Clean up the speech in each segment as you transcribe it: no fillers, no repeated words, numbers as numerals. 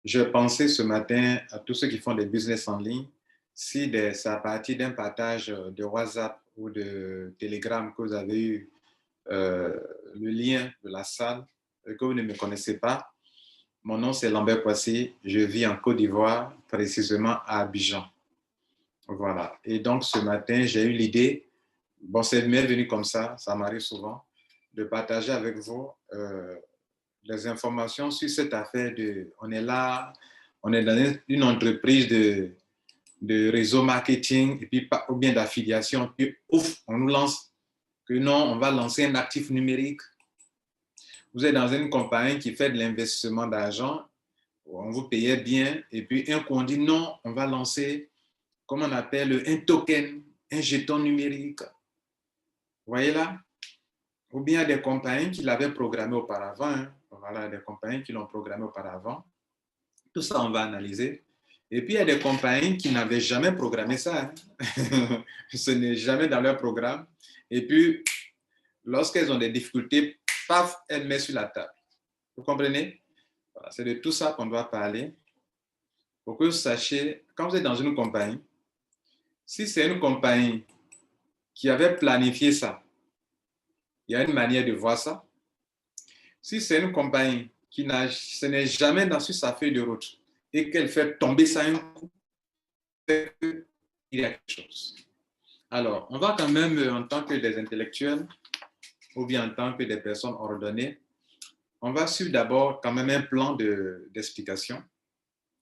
Je pensais ce matin à tous ceux qui font des business en ligne. Si c'est à partir d'un partage de WhatsApp ou de Telegram que vous avez eu le lien de la salle et que vous ne me connaissez pas, mon nom c'est Lambert Kwasi. Je vis en Côte d'Ivoire, précisément à Abidjan. Voilà. Et donc ce matin, j'ai eu l'idée, bon, c'est venu comme ça m'arrive souvent, de partager avec vous les informations sur cette affaire de, on est là, on est dans une entreprise de réseau marketing et puis ou bien d'affiliation, puis ouf, on nous lance que non, on va lancer un actif numérique. Vous êtes dans une compagnie qui fait de l'investissement d'argent, on vous payait bien, et puis un coup on dit non, on va lancer, comment on appelle, un token, un jeton numérique. Vous voyez là? Ou bien des compagnies qui l'avaient programmé auparavant, hein. Voilà, des compagnies qui l'ont programmé auparavant. Tout ça, on va analyser. Et puis, il y a des compagnies qui n'avaient jamais programmé ça. Hein. Ce n'est jamais dans leur programme. Et puis, lorsqu'elles ont des difficultés, paf, elles mettent sur la table. Vous comprenez? Voilà, c'est de tout ça qu'on doit parler. Pour que vous sachiez, quand vous êtes dans une compagnie, si c'est une compagnie qui avait planifié ça, il y a une manière de voir ça. Si c'est une compagnie qui ce n'est jamais dans sur sa feuille de route et qu'elle fait tomber ça un coup, il y a quelque chose. Alors, on va quand même, en tant que des intellectuels ou bien en tant que des personnes ordonnées, on va suivre d'abord quand même un plan d'explication.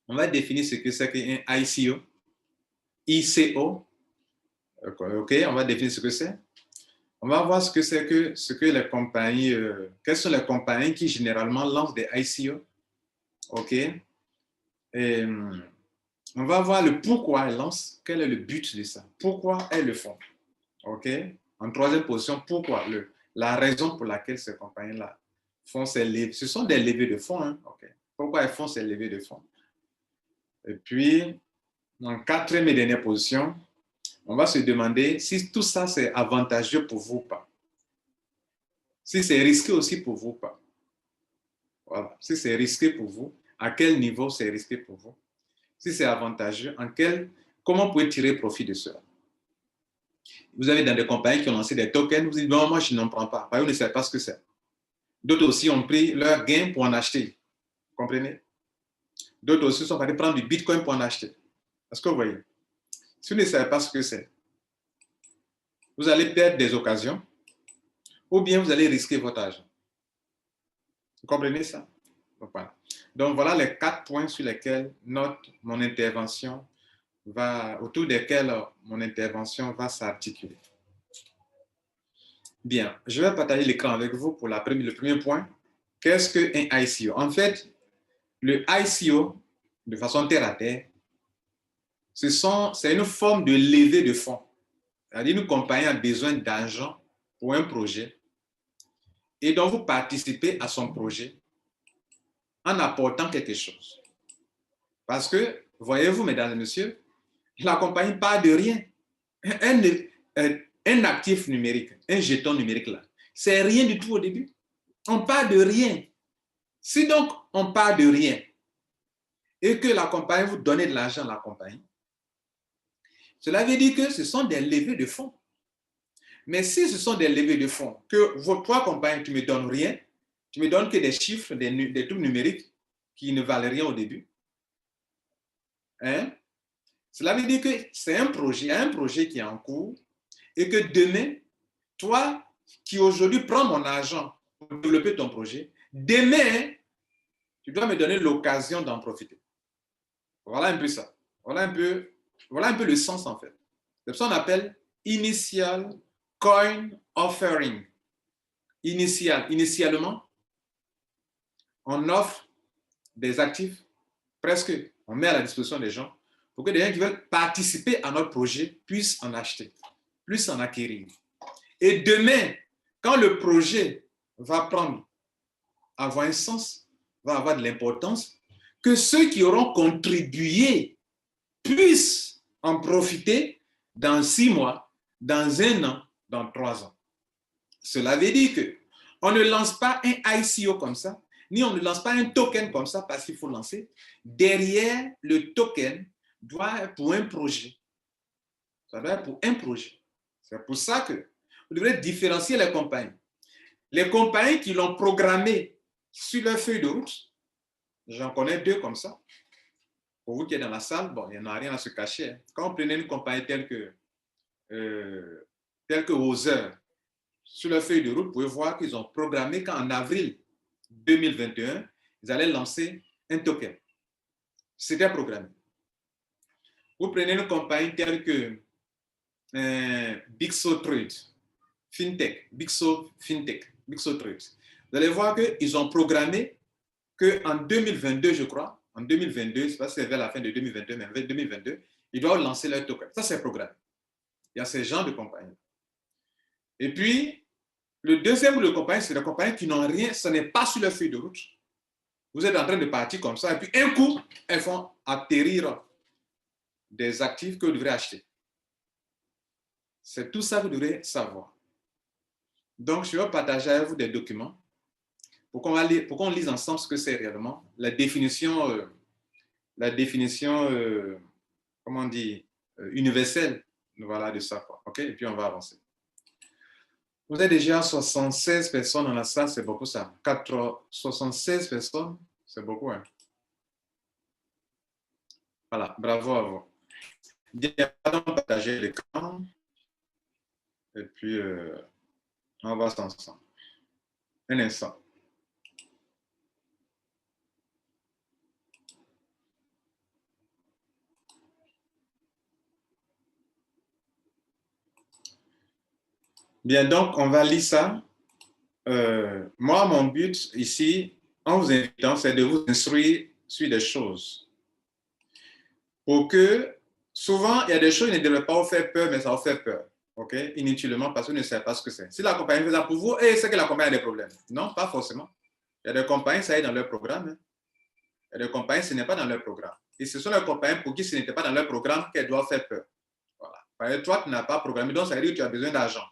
On va définir ce que c'est qu'un ICO, ICO. OK, on va définir ce que c'est. On va voir ce que les compagnies, quelles sont les compagnies qui généralement lancent des ICO. OK. Et on va voir le pourquoi elles lancent, quel est le but de ça, pourquoi elles le font. OK. En troisième position, pourquoi, la raison pour laquelle ces compagnies-là font ces levées. Ce sont des levées de fonds. Hein? OK. Pourquoi elles font ces levées de fonds. Et puis, en quatrième et dernière position, on va se demander si tout ça c'est avantageux pour vous ou pas. Si c'est risqué aussi pour vous ou pas. Voilà. Si c'est risqué pour vous, à quel niveau c'est risqué pour vous. Si c'est avantageux, comment vous pouvez tirer profit de cela. Vous avez dans des compagnies qui ont lancé des tokens, vous dites, non, moi je n'en prends pas, parce que vous ne savez pas ce que c'est. D'autres aussi ont pris leur gain pour en acheter. Vous comprenez? D'autres aussi sont partis prendre du bitcoin pour en acheter. Est-ce que vous voyez? Si vous ne savez pas ce que c'est, vous allez perdre des occasions ou bien vous allez risquer votre argent. Vous comprenez ça? Donc voilà les 4 points sur lesquels mon intervention autour desquels mon intervention va s'articuler. Bien, je vais partager l'écran avec vous pour le premier point. Qu'est-ce qu'un ICO? En fait, le ICO, de façon terre à terre, c'est une forme de levée de fonds. C'est-à-dire une compagnie a besoin d'argent pour un projet et donc vous participez à son projet en apportant quelque chose. Parce que, voyez-vous, mesdames et messieurs, la compagnie part de rien. Un actif numérique, un jeton numérique là, c'est rien du tout au début. On part de rien. Si donc on part de rien et que la compagnie vous donne de l'argent à la compagnie, cela veut dire que ce sont des levées de fonds. Mais si ce sont des levées de fonds, que vos 3 compagnies, tu ne me donnes rien, tu me donnes que des chiffres, des trucs numériques qui ne valent rien au début, hein? Cela veut dire que c'est un projet qui est en cours et que demain, toi qui aujourd'hui prends mon argent pour développer ton projet, demain, tu dois me donner l'occasion d'en profiter. Voilà un peu ça. Voilà un peu le sens en fait. C'est ça qu'on appelle Initial Coin Offering. Initialement, on offre des actifs, on met à la disposition des gens pour que des gens qui veulent participer à notre projet puissent en acheter, puissent en acquérir. Et demain, quand le projet va avoir un sens, va avoir de l'importance, que ceux qui auront contribué puissent en profiter dans 6 mois, dans 1 an, dans 3 ans. Cela veut dire qu'on ne lance pas un ICO comme ça, ni on ne lance pas un token comme ça parce qu'il faut lancer. Derrière le token doit être pour un projet. Ça doit être pour un projet. C'est pour ça que vous devrez différencier les compagnies. Les compagnies qui l'ont programmé sur leur feuille de route, j'en connais deux comme ça. Pour vous qui êtes dans la salle, bon, il n'y en a rien à se cacher. Quand vous prenez une compagnie telle que Ozer, sur leur feuille de route, vous pouvez voir qu'ils ont programmé qu'en avril 2021, ils allaient lancer un token. C'était programmé. Vous prenez une compagnie telle que Bixo Trade, FinTech, Bixo Trade. Vous allez voir qu'ils ont programmé qu'en 2022, je crois, en 2022, c'est pas si c'est vers la fin de 2022, mais en 2022, ils doivent lancer leur token. Ça, c'est programmé. Il y a ces genres de compagnies. Et puis, le deuxième groupe de compagnies, c'est les compagnies qui n'ont rien, ce n'est pas sur leur feuille de route. Vous êtes en train de partir comme ça, et puis un coup, elles font atterrir des actifs que vous devrez acheter. C'est tout ça que vous devrez savoir. Donc, je vais partager avec vous des documents pour qu'on lise ensemble ce que c'est réellement, la définition comment on dit, universelle, voilà, de ça, quoi. OK? Et puis, on va avancer. Vous êtes déjà 76 personnes dans la salle, c'est beaucoup ça. 76 personnes, c'est beaucoup, hein? Voilà, bravo à vous. Bien, partager l'écran. Et puis, on va ensemble. Un instant. Bien, donc, on va lire ça. Moi, mon but ici, en vous invitant, c'est de vous instruire sur des choses. Pour que, souvent, il y a des choses qui ne devraient pas vous faire peur, mais ça vous fait peur. OK? Inutilement, parce que vous ne savez pas ce que c'est. Si la compagnie fait ça pour vous, c'est que la compagnie a des problèmes. Non, pas forcément. Il y a des compagnies, ça est dans leur programme. Hein. Il y a des compagnies, ce n'est pas dans leur programme. Et ce sont les compagnies pour qui ce n'était pas dans leur programme qu'elles doivent faire peur. Voilà. Parce que toi, tu n'as pas programmé, donc ça veut dire que tu as besoin d'argent.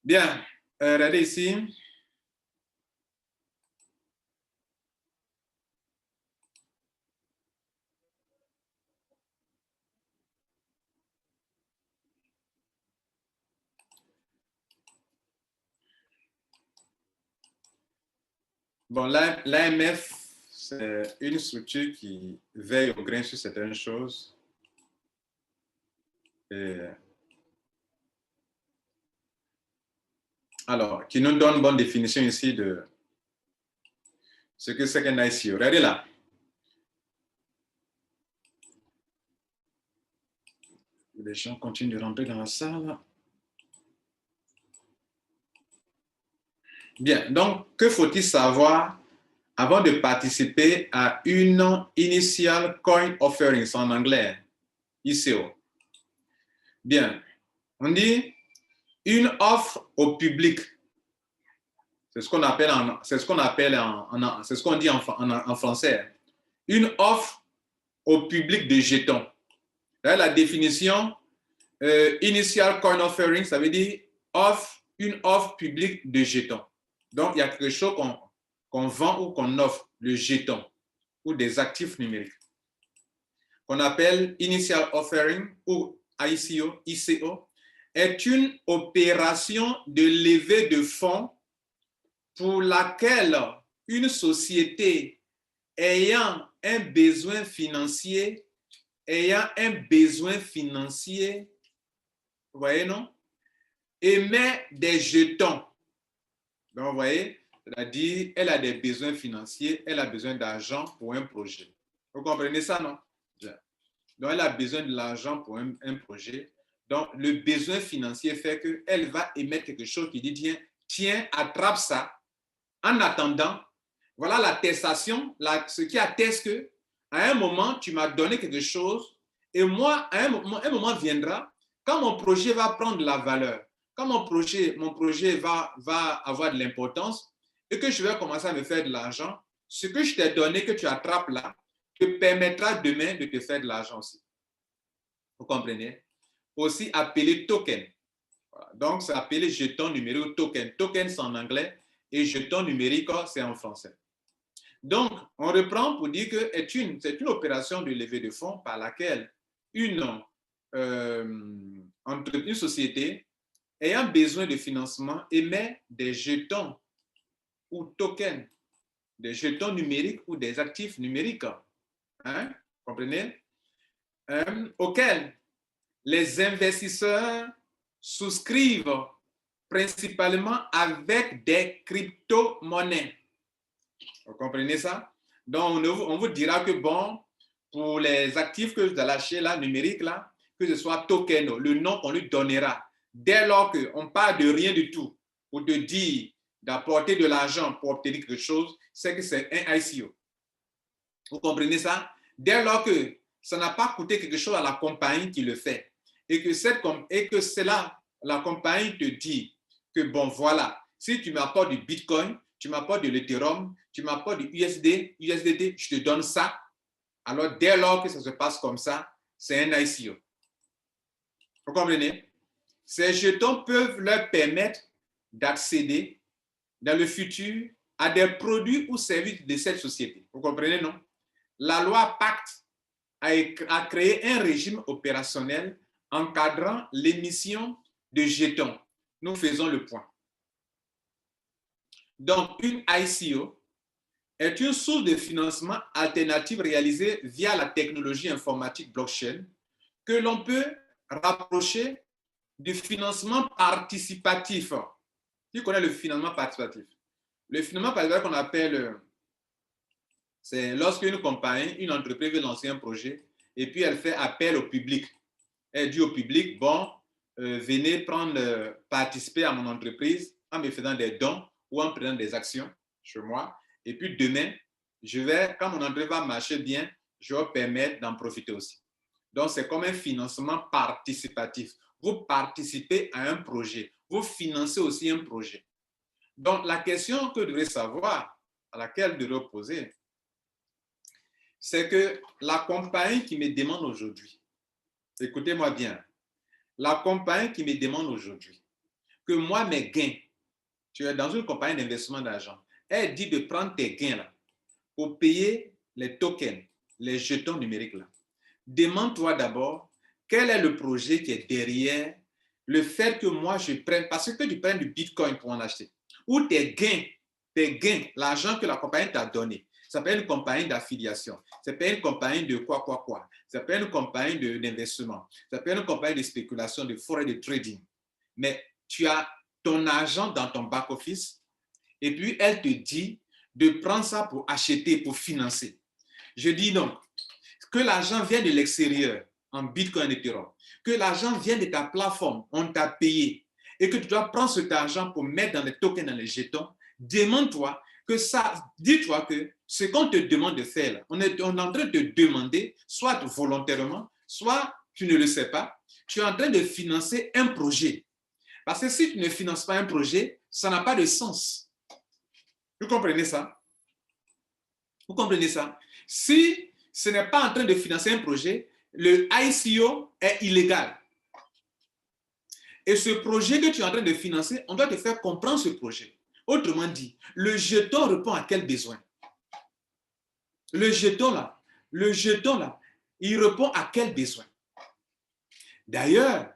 Bien, regardez ici. Bon, l'AMF, c'est une structure qui veille au grain sur certaines choses. Et alors, qui nous donne une bonne définition ici de ce que c'est qu'un ICO. Regardez là. Les gens continuent de rentrer dans la salle. Bien, donc, que faut-il savoir avant de participer à une Initial Coin Offering, c'est en anglais, ICO? Bien, on dit une offre au public. C'est ce qu'on appelle c'est ce qu'on dit en français. Une offre au public de jetons. Là, la définition Initial Coin Offering, ça veut dire une offre publique de jetons. Donc, il y a quelque chose qu'on vend ou qu'on offre, le jeton, ou des actifs numériques, qu'on appelle Initial Offering ou ICO, est une opération de levée de fonds pour laquelle une société ayant un besoin financier, vous voyez, non? Émet des jetons. Donc, vous voyez, c'est-à-dire, elle a des besoins financiers, elle a besoin d'argent pour un projet. Vous comprenez ça, non? Donc, elle a besoin de l'argent pour un projet. Donc, le besoin financier fait qu'elle va émettre quelque chose qui dit, tiens, attrape ça. En attendant, voilà l'attestation, ce qui atteste que à un moment, tu m'as donné quelque chose et moi, un moment viendra quand mon projet va prendre de la valeur, quand mon projet va avoir de l'importance et que je vais commencer à me faire de l'argent, ce que je t'ai donné, que tu attrapes là, te permettra demain de te faire de l'argent aussi. Vous comprenez? Aussi appelé token. Voilà. Donc, c'est appelé jeton numérique token. Token, c'est en anglais et jeton numérique, c'est en français. Donc, on reprend pour dire que c'est une opération de levée de fonds par laquelle une société ayant besoin de financement émet des jetons ou tokens, des jetons numériques ou des actifs numériques, hein, comprenez, auxquels les investisseurs souscrivent principalement avec des crypto-monnaies. Vous comprenez ça? Donc, on vous dira que, bon, pour les actifs que vous allez acheter là, numériques, là, que ce soit token, le nom qu'on lui donnera, dès lors qu'on parle de rien du tout, pour te dire d'apporter de l'argent pour obtenir quelque chose, c'est que c'est un ICO. Vous comprenez ça? Dès lors que ça n'a pas coûté quelque chose à la compagnie qui le fait, et que c'est là, la compagnie te dit que, bon, voilà, si tu m'apportes du Bitcoin, tu m'apportes de l'Ethereum, tu m'apportes du USDT, je te donne ça. Alors, dès lors que ça se passe comme ça, c'est un ICO. Vous comprenez? Ces jetons peuvent leur permettre d'accéder dans le futur à des produits ou services de cette société. Vous comprenez, non? La loi Pacte a créé un régime opérationnel encadrant l'émission de jetons. Nous faisons le point. Donc, une ICO est une source de financement alternative réalisée via la technologie informatique blockchain que l'on peut rapprocher du financement participatif. Qui connaît le financement participatif? Le financement participatif qu'on appelle, c'est lorsqu'une compagnie, une entreprise veut lancer un projet et puis elle fait appel au public. Elle dit au public, bon, venez participer à mon entreprise en me faisant des dons ou en prenant des actions chez moi. Et puis demain, quand mon entreprise va marcher bien, je vais permettre d'en profiter aussi. Donc, c'est comme un financement participatif. Vous participez à un projet. Vous financez aussi un projet. Donc, la question que vous devez savoir, à laquelle vous devez poser, c'est que la compagnie qui me demande aujourd'hui, écoutez-moi bien, la compagnie qui me demande aujourd'hui que moi, mes gains, tu es dans une compagnie d'investissement d'argent, elle dit de prendre tes gains là pour payer les tokens, les jetons numériques là. Demande-toi d'abord quel est le projet qui est derrière le fait que moi je prenne, parce que tu prennes du Bitcoin pour en acheter, ou tes gains, l'argent que la compagnie t'a donné. Ça peut être une compagnie d'affiliation, ça peut être une compagnie de quoi. Ça peut être une compagnie d'investissement, ça peut être une compagnie de spéculation, de forex, de trading. Mais tu as ton argent dans ton back-office et puis elle te dit de prendre ça pour acheter, pour financer. Je dis donc, que l'argent vienne de l'extérieur, en Bitcoin et Ethereum, que l'argent vienne de ta plateforme, on t'a payé, et que tu dois prendre cet argent pour mettre dans les tokens, dans les jetons, demande-toi que ça, dis-toi que ce qu'on te demande de faire, là, on est en train de te demander, soit volontairement, soit tu ne le sais pas, tu es en train de financer un projet. Parce que si tu ne finances pas un projet, ça n'a pas de sens. Vous comprenez ça? Vous comprenez ça? Si ce n'est pas en train de financer un projet, le ICO est illégal. Et ce projet que tu es en train de financer, on doit te faire comprendre ce projet. Autrement dit, le jeton répond à quel besoin? Le jeton là, il répond à quel besoin? D'ailleurs,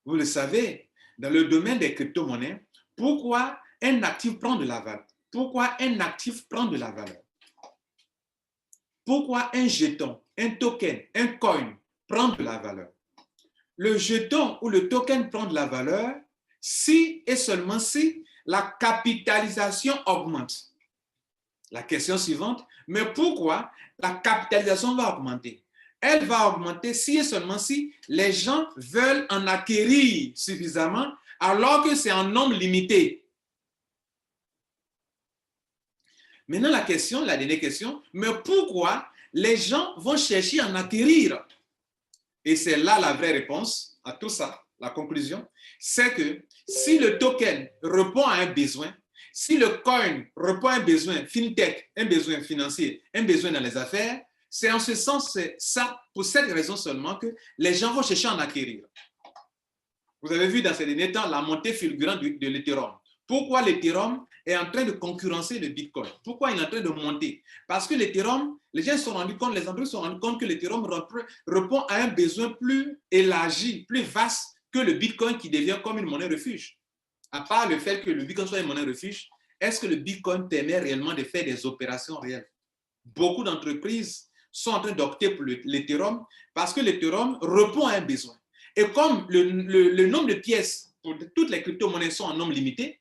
vous le savez, dans le domaine des crypto-monnaies, pourquoi un actif prend de la valeur? Pourquoi un actif prend de la valeur? Pourquoi un jeton, un token, un coin prend de la valeur? Le jeton ou le token prend de la valeur si et seulement si la capitalisation augmente. La question suivante, mais pourquoi la capitalisation va augmenter? Elle va augmenter si et seulement si les gens veulent en acquérir suffisamment alors que c'est en nombre limité. Maintenant, la dernière question, mais pourquoi les gens vont chercher à en acquérir? Et c'est là la vraie réponse à tout ça, la conclusion, c'est que si le token répond à un besoin, si le coin répond à un besoin fintech, un besoin financier, un besoin dans les affaires, c'est en ce sens, c'est ça, pour cette raison seulement que les gens vont chercher à en acquérir. Vous avez vu dans ces derniers temps la montée fulgurante de l'Ethereum. Pourquoi l'Ethereum est en train de concurrencer le Bitcoin. Pourquoi il est en train de monter? Parce que l'Ethereum, les gens se sont rendus compte, les entreprises se sont rendus compte que l'Ethereum répond à un besoin plus élargi, plus vaste que le Bitcoin qui devient comme une monnaie refuge. À part le fait que le Bitcoin soit une monnaie refuge, est-ce que le Bitcoin permet réellement de faire des opérations réelles? Beaucoup d'entreprises sont en train d'opter pour l'Ethereum parce que l'Ethereum répond à un besoin. Et comme le nombre de pièces pour toutes les crypto-monnaies sont en nombre limité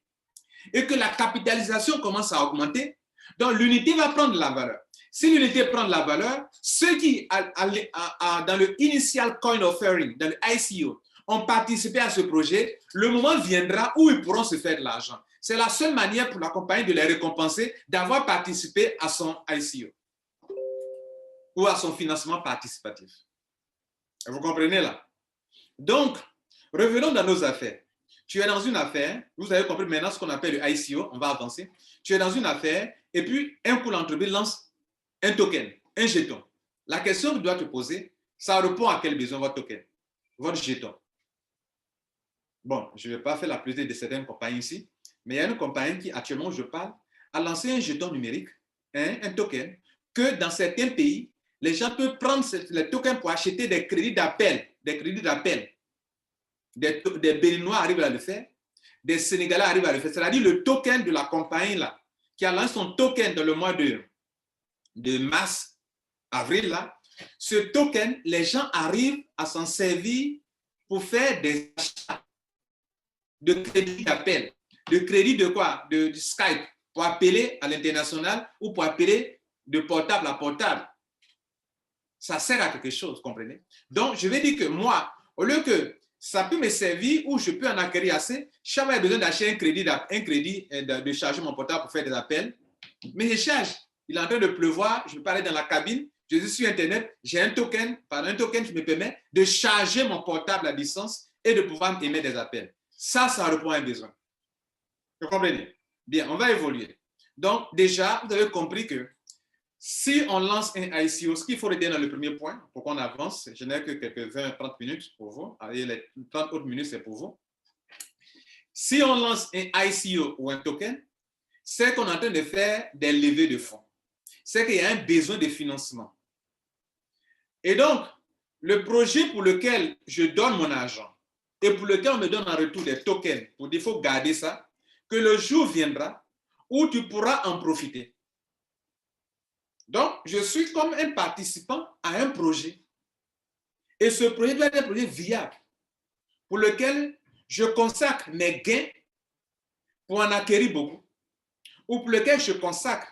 et que la capitalisation commence à augmenter, donc l'unité va prendre de la valeur. Si l'unité prend de la valeur, ceux qui, dans le Initial Coin Offering, dans le ICO, ont participé à ce projet, le moment viendra où ils pourront se faire de l'argent. C'est la seule manière pour la compagnie de les récompenser d'avoir participé à son ICO ou à son financement participatif. Vous comprenez là? Donc, revenons dans nos affaires. Tu es dans une affaire, vous avez compris maintenant ce qu'on appelle le ICO, on va avancer. Tu es dans une affaire et puis un coup l'entreprise lance un token, un jeton. La question que tu dois te poser, ça répond à quel besoin votre token, votre jeton? Bon, je ne vais pas faire la publicité de certaines compagnies ici, mais il y a une compagnie qui, actuellement, je parle, a lancé un jeton numérique, un token, que dans certains pays, les gens peuvent prendre les tokens pour acheter des crédits d'appel, Des Béninois arrivent à le faire, des Sénégalais arrivent à le faire. C'est-à-dire le token de la compagnie là, qui a lancé son token dans le mois de mars, avril là, ce token, les gens arrivent à s'en servir pour faire des achats de crédit d'appel. De crédit de quoi? De Skype, pour appeler à l'international ou pour appeler de portable à portable. Ça sert à quelque chose, vous comprenez? Donc, je vais dire que moi, au lieu que ça peut me servir ou je peux en acquérir assez, je n'ai besoin d'acheter un crédit de charger mon portable pour faire des appels, mais je charge. Il est en train de pleuvoir, je peux pas aller dans la cabine, je suis sur Internet, j'ai un token, par un token qui me permet de charger mon portable à distance et de pouvoir émettre des appels. Ça répond à un besoin. Vous comprenez? Bien, on va évoluer. Donc, déjà, vous avez compris que si on lance un ICO, ce qu'il faut retenir dans le premier point, pour qu'on avance, je n'ai que quelques 20-30 minutes pour vous. Allez, les 30 autres minutes, c'est pour vous. Si on lance un ICO ou un token, c'est qu'on est en train de faire des levées de fonds. C'est qu'il y a un besoin de financement. Et donc, le projet pour lequel je donne mon argent et pour lequel on me donne en retour des tokens, pour dire qu'il faut garder ça, que le jour viendra où tu pourras en profiter. Donc, je suis comme un participant à un projet. Et ce projet doit être un projet viable pour lequel je consacre mes gains pour en acquérir beaucoup ou pour lequel je consacre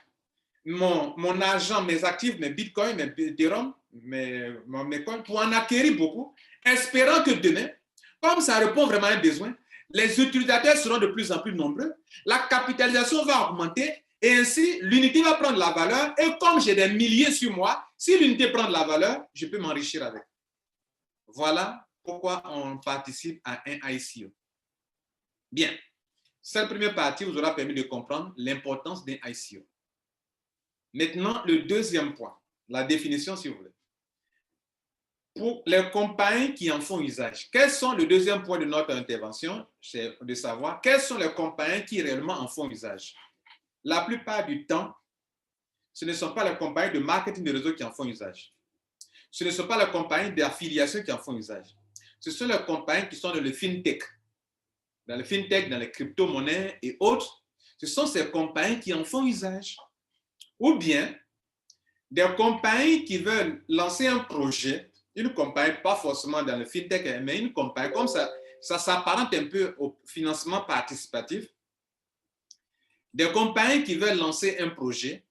mon argent, mes actifs, mes bitcoins, mes ethereum, mes coins pour en acquérir beaucoup, espérant que demain, comme ça répond vraiment à un besoin, les utilisateurs seront de plus en plus nombreux, la capitalisation va augmenter et ainsi l'unité va prendre la valeur et comme j'ai des milliers sur moi, si l'unité prend de la valeur, je peux m'enrichir avec. Voilà pourquoi on participe à un ICO. Bien, cette première partie vous aura permis de comprendre l'importance d'un ICO. Maintenant, le deuxième point, la définition si vous voulez. Pour les compagnies qui en font usage, quels sont le deuxième point de notre intervention? C'est de savoir quelles sont les compagnies qui réellement en font usage. La plupart du temps, ce ne sont pas les compagnies de marketing de réseau qui en font usage. Ce ne sont pas les compagnies d'affiliation qui en font usage. Ce sont les compagnies qui sont dans le fintech. Dans le fintech, dans les crypto-monnaies et autres, ce sont ces compagnies qui en font usage. Ou bien, des compagnies qui veulent lancer un projet, une compagnie, pas forcément dans le fintech, mais une compagnie, comme ça s'apparente un peu au financement participatif. Des compagnies qui veulent lancer un projet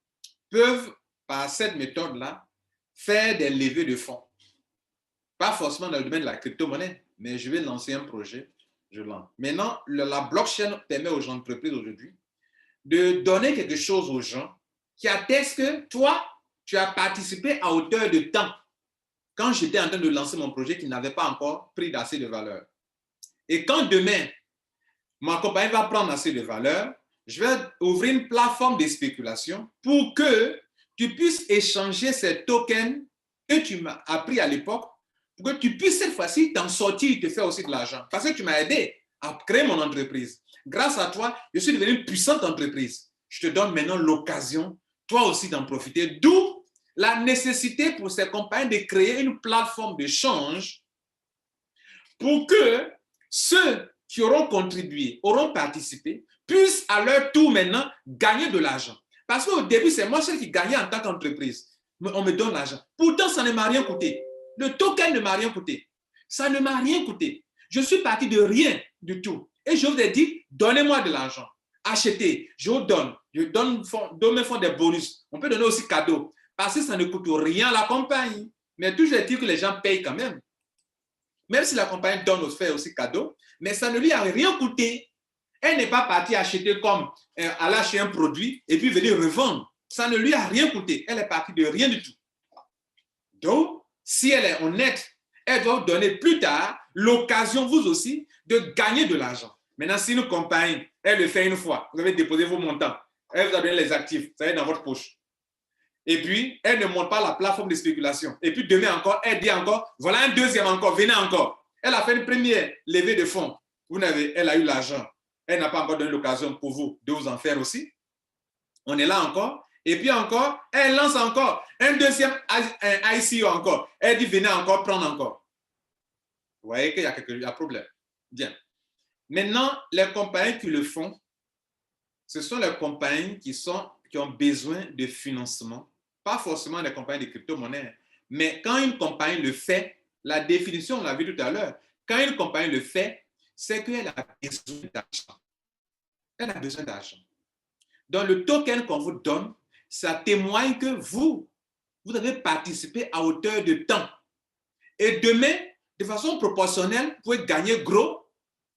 peuvent, par cette méthode-là, faire des levées de fonds. Pas forcément dans le domaine de la crypto-monnaie, mais je vais lancer un projet, je lance. Maintenant, la blockchain permet aux entreprises aujourd'hui de donner quelque chose aux gens qui attestent que toi, tu as participé à hauteur de temps quand j'étais en train de lancer mon projet qui n'avait pas encore pris assez de valeur. Et quand demain, ma compagnie va prendre assez de valeur, je vais ouvrir une plateforme de spéculation pour que tu puisses échanger ces tokens que tu m'as appris à l'époque, pour que tu puisses cette fois-ci t'en sortir et te faire aussi de l'argent. Parce que tu m'as aidé à créer mon entreprise. Grâce à toi, je suis devenu une puissante entreprise. Je te donne maintenant l'occasion, toi aussi, d'en profiter. D'où la nécessité pour ces compagnies de créer une plateforme d'échange pour que ceux qui auront contribué, auront participé, puissent à leur tour maintenant gagner de l'argent. Parce qu'au début, c'est moi seul qui gagnais en tant qu'entreprise. On me donne l'argent. Pourtant, ça ne m'a rien coûté. Le token ne m'a rien coûté. Ça ne m'a rien coûté. Je suis parti de rien du tout. Et je vous ai dit, donnez-moi de l'argent. Achetez, je vous donne. Je donne mes fonds des bonus. On peut donner aussi cadeau. Parce que ça ne coûte rien à la compagnie. Mais toujours est-il que les gens payent quand même. Même si la compagnie donne aussi cadeau, mais ça ne lui a rien coûté. Elle n'est pas partie acheter comme aller acheter un produit et puis venir revendre. Ça ne lui a rien coûté. Elle est partie de rien du tout. Donc, si elle est honnête, elle doit vous donner plus tard l'occasion, vous aussi, de gagner de l'argent. Maintenant, si une compagnie, elle le fait une fois, vous avez déposé vos montants, elle vous a donné les actifs, ça va être dans votre poche. Et puis, elle ne monte pas la plateforme de spéculation. Et puis, demain encore, elle dit encore, voilà un deuxième encore, venez encore. Elle a fait une première levée de fonds. Elle a eu l'argent. Elle n'a pas encore donné l'occasion pour vous de vous en faire aussi. On est là encore. Et puis encore, elle lance encore un deuxième ICO encore. Elle dit, venez encore, prendre encore. Vous voyez qu'il y a un problème. Bien. Maintenant, les compagnies qui le font, ce sont les compagnies qui ont besoin de financement. Pas forcément les compagnies de crypto-monnaies. Mais quand une compagnie le fait, la définition, on l'a vu tout à l'heure, quand une compagnie le fait, c'est qu'elle a besoin d'argent. Elle a besoin d'argent. Donc, le token qu'on vous donne, ça témoigne que vous avez participé à hauteur de temps. Et demain, de façon proportionnelle, vous pouvez gagner gros,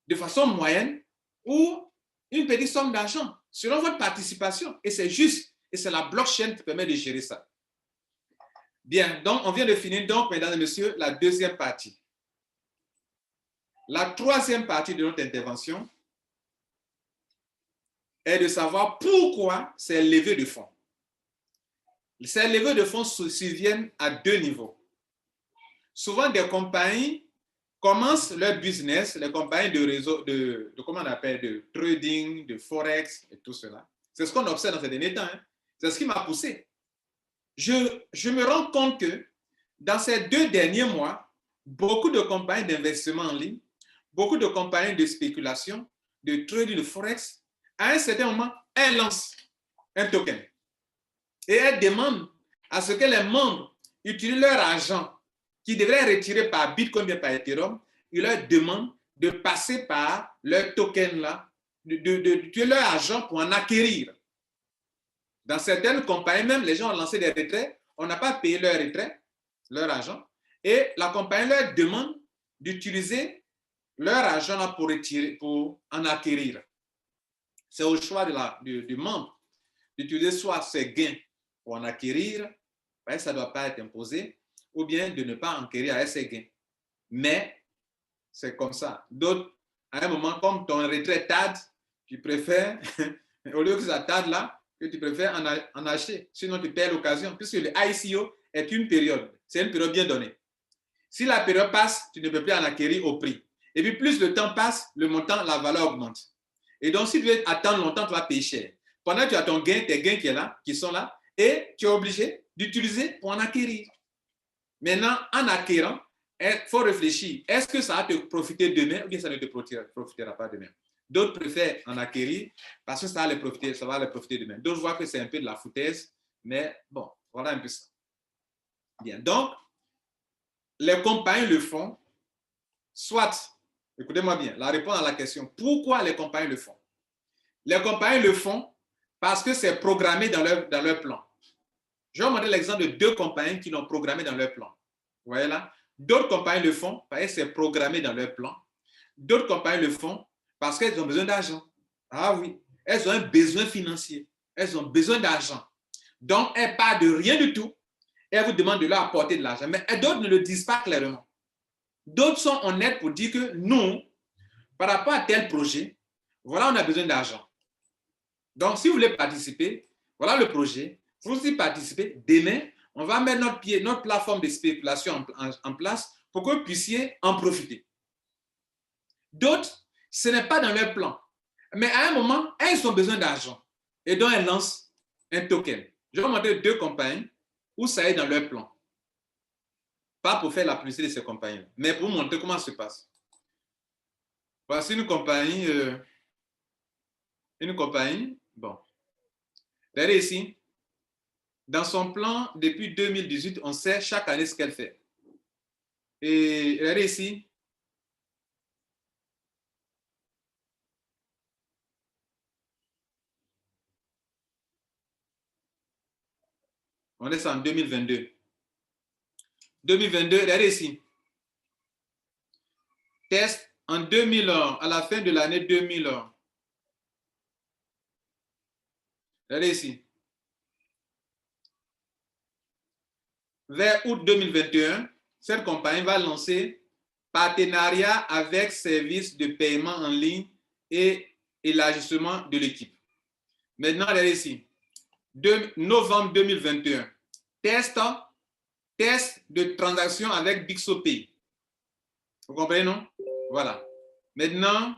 de façon moyenne, ou une petite somme d'argent, selon votre participation. Et c'est juste. Et c'est la blockchain qui permet de gérer ça. Bien, donc on vient de finir, donc, mesdames et messieurs, la deuxième partie. La troisième partie de notre intervention est de savoir pourquoi ces levées de fonds. Ces levées de fonds surviennent à deux niveaux. Souvent, des compagnies commencent leur business, les compagnies de réseau, comment on appelle, de trading, de forex et tout cela. C'est ce qu'on observe dans ces derniers temps. Hein. C'est ce qui m'a poussé. Je me rends compte que dans ces 2 derniers mois, beaucoup de compagnies d'investissement en ligne, beaucoup de compagnies de spéculation, de trading, de forex, à un certain moment, elles lancent un token. Et elles demandent à ce que les membres utilisent leur argent qui devrait retirer par Bitcoin et par Ethereum, ils leur demandent de passer par leur token là, d'utiliser leur argent pour en acquérir. Dans certaines compagnies, même les gens ont lancé des retraits, on n'a pas payé leur retrait, leur argent, et la compagnie leur demande d'utiliser leur argent là pour en acquérir. C'est au choix du membre d'utiliser soit ses gains pour en acquérir, ça ne doit pas être imposé, ou bien de ne pas acquérir avec ses gains. Mais c'est comme ça. D'autres, à un moment, comme ton retrait tarde, tu préfères, au lieu que ça tarde là, que tu préfères en acheter. Sinon, tu perds l'occasion, puisque le ICO est une période. C'est une période bien donnée. Si la période passe, tu ne peux plus en acquérir au prix. Et puis, plus le temps passe, le montant, la valeur augmente. Et donc, si tu veux attendre longtemps, tu vas payer cher. Pendant que tu as ton gain, tes gains qui sont là, et tu es obligé d'utiliser pour en acquérir. Maintenant, en acquérant, il faut réfléchir. Est-ce que ça va te profiter demain ou bien ça ne te profitera pas demain? D'autres préfèrent en acquérir parce que ça va les profiter demain. D'autres voient que c'est un peu de la foutaise, mais bon, voilà un peu ça. Bien, donc, les compagnies le font, soit, écoutez-moi bien, la réponse à la question, pourquoi les compagnies le font? Les compagnies le font parce que c'est programmé dans leur plan. Je vais vous montrer l'exemple de 2 compagnies qui l'ont programmé dans leur plan. Vous voyez là? D'autres compagnies le font parce que c'est programmé dans leur plan. D'autres compagnies le font parce qu'elles ont besoin d'argent. Ah oui, elles ont un besoin financier. Elles ont besoin d'argent. Donc, elles partent de rien du tout et elles vous demandent de leur apporter de l'argent. Mais d'autres ne le disent pas clairement. D'autres sont honnêtes pour dire que nous, par rapport à tel projet, voilà, on a besoin d'argent. Donc, si vous voulez participer, voilà le projet. Vous y participez. Demain, on va mettre notre plateforme de spéculation en place pour que vous puissiez en profiter. D'autres, Ce n'est pas dans leur plan. Mais à un moment, elles ont besoin d'argent. Et donc, elles lancent un token. Je vais vous montrer 2 compagnies où ça est dans leur plan. Pas pour faire la publicité de ces compagnies, mais pour vous montrer comment ça se passe. Voici une compagnie. Bon. Regardez ici. Dans son plan, depuis 2018, on sait chaque année ce qu'elle fait. Et regardez ici. On est en 2022. 2022, regardez ici. Test en 2000, à la fin de l'année 2000. Regardez ici. Vers août 2021, cette compagnie va lancer partenariat avec services de paiement en ligne et élargissement de l'équipe. Maintenant, regardez ici. Novembre 2021, test de transaction avec BixoPay. Vous comprenez, non? Voilà. Maintenant,